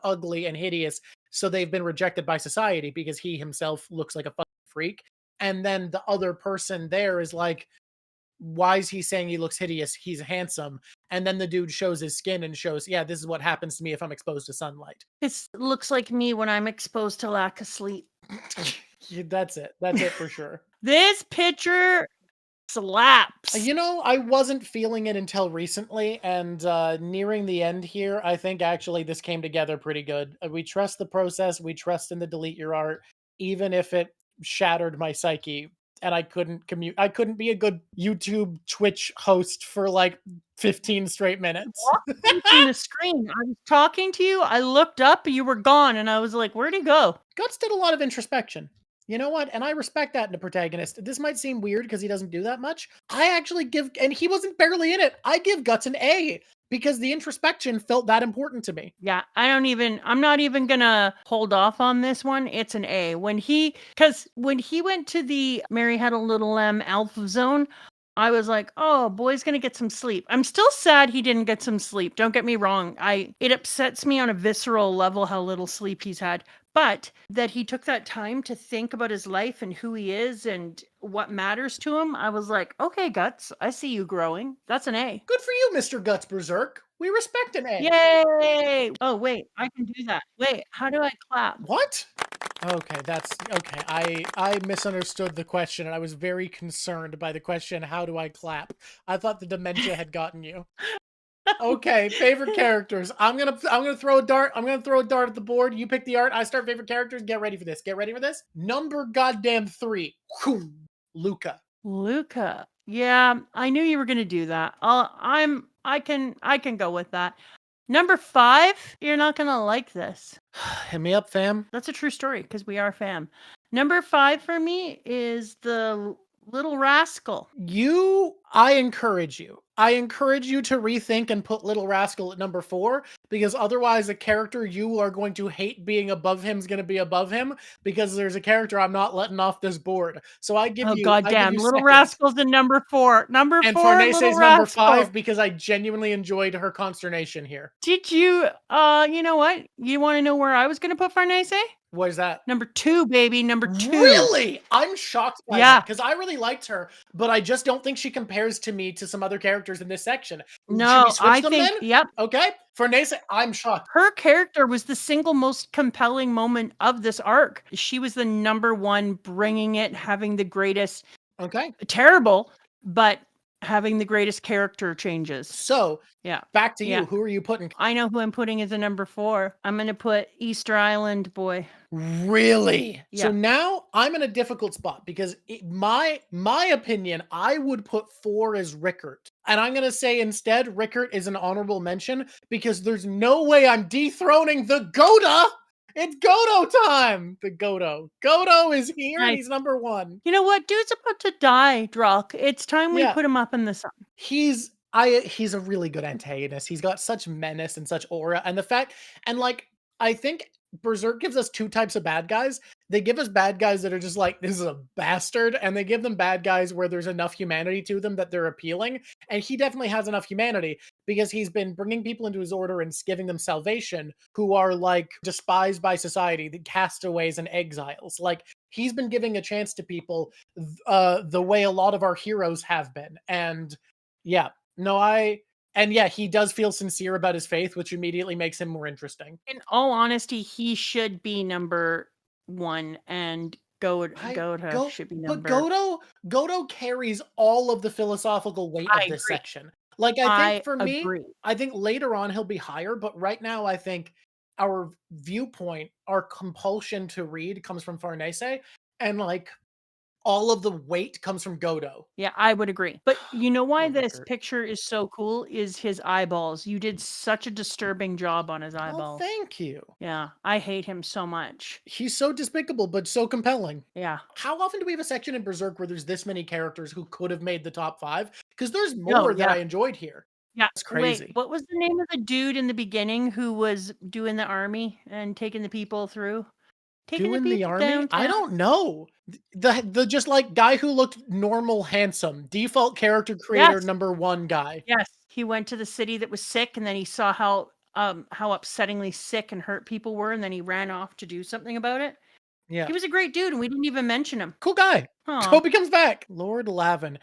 ugly and hideous, so they've been rejected by society because he himself looks like a fucking freak. And then the other person there is like, why is he saying he looks hideous? He's handsome. And then the dude shows his skin and shows, yeah, this is what happens to me if I'm exposed to sunlight. It looks like me when I'm exposed to lack of sleep. That's it. That's it for sure. This picture slaps. You know, I wasn't feeling it until recently, and nearing the end here, I think actually this came together pretty good. We trust the process. We trust in the delete your art, even if it shattered my psyche. And I couldn't commute. I couldn't be a good YouTube Twitch host for like 15 straight minutes. From the screen, I was talking to you. I looked up, you were gone, and I was like, "Where'd he go?" Guts did a lot of introspection. You know what? And I respect that in a protagonist. This might seem weird because he doesn't do that much. I actually give, and he wasn't barely in it. I give Guts an A because the introspection felt that important to me. Yeah, I'm not even gonna hold off on this one. It's an A. Because when he went to the Mary Had a Little Lamb Alpha Zone, I was like, oh, boy's gonna get some sleep. I'm still sad he didn't get some sleep. Don't get me wrong. It upsets me on a visceral level how little sleep he's had. But that he took that time to think about his life and who he is and what matters to him, I was like, okay, Guts, I see you growing. That's an A. Good for you, Mr. Guts Berserk. We respect an A. Yay! Oh, wait, I can do that. Wait, how do I clap? What? Okay, that's okay. I misunderstood the question and I was very concerned by the question, how do I clap? I thought the dementia had gotten you. Okay, favorite characters. I'm gonna throw a dart. I'm gonna throw a dart at the board. You pick the art. I start favorite characters. Get ready for this. Get ready for this. Number goddamn 3. Luca. Luca. Yeah, I knew you were gonna do that. I can go with that. Number 5, you're not gonna like this. Hit me up, fam. That's a true story because we are fam. Number 5 for me is the Little Rascal. I encourage you. I encourage you to rethink and put Little Rascal at number 4, because otherwise a character you are going to hate being above him is going to be above him, because there's a character I'm not letting off this board. So I give Oh you goddamn, Little second. Rascal's in number 4. Number And 4, Farnese's Little number Rascal. 5 because I genuinely enjoyed her consternation here. Did you you know what? You want to know where I was going to put Farnese? What is that? Number 2, baby. Number 2. Really? I'm shocked by Yeah. that because I really liked her, but I just don't think she compares to me to some other characters in this section. No, Should we switch I them think, then? yep. Okay. Farnese, I'm shocked. Her character was the single most compelling moment of this arc. She was the number 1, bringing it, having the greatest, Okay. terrible, but having the greatest character changes. So, Yeah. back to you. Yeah. Who are you putting? I know who I'm putting as a number 4. I'm going to put Easter Island boy. Really? Yeah. So now I'm in a difficult spot because my opinion, I would put 4 as Rickert. And I'm going to say instead Rickert is an honorable mention because there's no way I'm dethroning the Goatot. It's Goatot time. The Goatot. Goatot is here and he's number 1. You know what? Dude's about to die, Drawk. It's time we put him up in the sun. He's a really good antagonist. He's got such menace and such aura. And the fact, and like, I think Berserk gives us 2 types of bad guys. They give us bad guys that are just like, this is a bastard, and they give them bad guys where there's enough humanity to them that they're appealing. And he definitely has enough humanity because he's been bringing people into his order and giving them salvation who are like despised by society, the castaways and exiles. Like, he's been giving a chance to people the way a lot of our heroes have been. And yeah, no, he does feel sincere about his faith, which immediately makes him more interesting. In all honesty, he should be number 1, and Goatot should be number. But Goatot carries all of the philosophical weight of this section. Like, I think for me, I think later on he'll be higher, but right now I think our viewpoint, our compulsion to read comes from Farnese, and like, all of the weight comes from Goatot. Yeah, I would agree. But you know why this picture is so cool is his eyeballs. You did such a disturbing job on his eyeballs. Oh, thank you. Yeah, I hate him so much. He's so despicable, but so compelling. Yeah. How often do we have a section in Berserk where there's this many characters who could have made the top 5? Because there's more that I enjoyed here. Yeah, it's crazy. Wait, what was the name of the dude in the beginning who was doing the army and taking the people through? Doing the army? Downtown? I don't know. The just like guy who looked normal, handsome, default character creator number 1 guy. Yes, he went to the city that was sick, and then he saw how upsettingly sick and hurt people were, and then he ran off to do something about it. Yeah, he was a great dude, and we didn't even mention him. Cool guy. Toby comes back. Lord Lavin.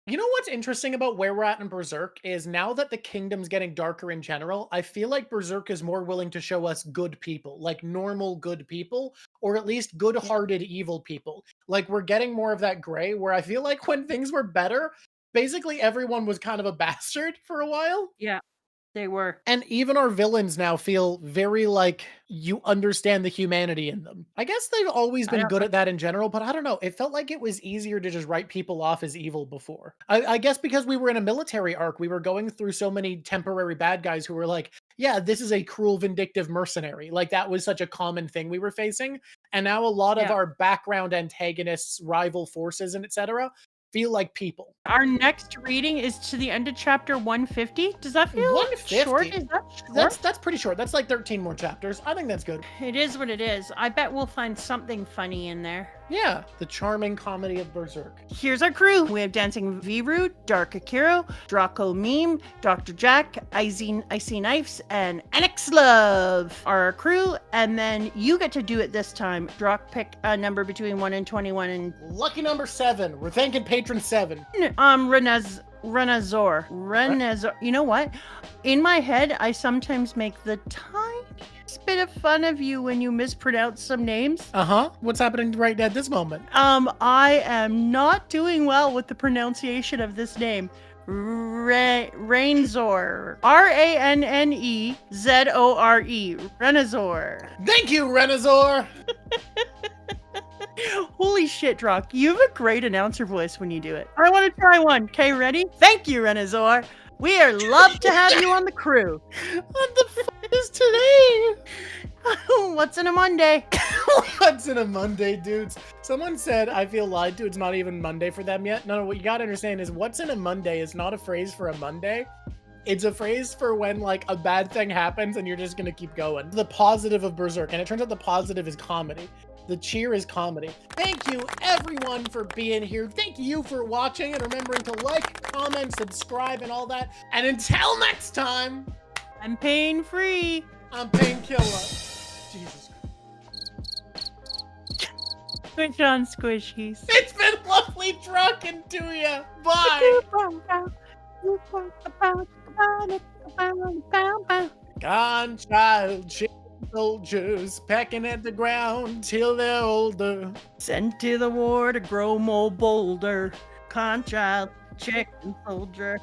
You know what's interesting about where we're at in Berserk is now that the kingdom's getting darker in general, I feel like Berserk is more willing to show us good people, like normal good people, or at least good-hearted evil people. Like, we're getting more of that gray, where I feel like when things were better, basically everyone was kind of a bastard for a while. Yeah. They were. And even our villains now feel very like you understand the humanity in them. I guess they've always been good at that in general, but I don't know. It felt like it was easier to just write people off as evil before. I guess because we were in a military arc, we were going through so many temporary bad guys who were like, yeah, this is a cruel, vindictive mercenary. Like that was such a common thing we were facing. And now a lot of our background antagonists, rival forces, and etc. feel like people. Our next reading is to the end of chapter 150. Does that feel 150? short? Is that short? That's pretty short. That's like 13 more chapters. I think that's good. It is what it is. I bet we'll find something funny in there. Yeah, the charming comedy of Berserk. Here's our crew. We have Dancing Viru, Dark Akiro, Drawko Meme, Dr. Jack, Icy Knives, and Annex Love are our crew. And then you get to do it this time. Drawk, pick a number between 1 and 21 and... Lucky number 7. We're thanking patron 7. Renazor. You know what? In my head, I sometimes make the tiniest bit of fun of you when you mispronounce some names. What's happening right at this moment? I am not doing well with the pronunciation of this name. Rainzor. Rannezore. Renazor. Thank you, Renazor. Holy shit, Drawk. You have a great announcer voice when you do it. I want to try one. Okay, ready? Thank you, Renazor. We are love to have you on the crew. What the fuck is today? What's in a Monday? What's in a Monday, dudes? Someone said, I feel lied to. It's not even Monday for them yet. No, what you gotta understand is what's in a Monday is not a phrase for a Monday. It's a phrase for when, like, a bad thing happens and you're just gonna keep going. The positive of Berserk, and it turns out the positive is comedy. The cheer is comedy. Thank you, everyone, for being here. Thank you for watching and remembering to like, comment, subscribe, and all that. And until next time, I'm pain-free. I'm Painkiller. Jesus Christ. Switch on, squishies. It's been lovely talking to you. Bye. Gone child, soldiers pecking at the ground till they're older. Sent to the war to grow more bolder. Con child, chicken soldier.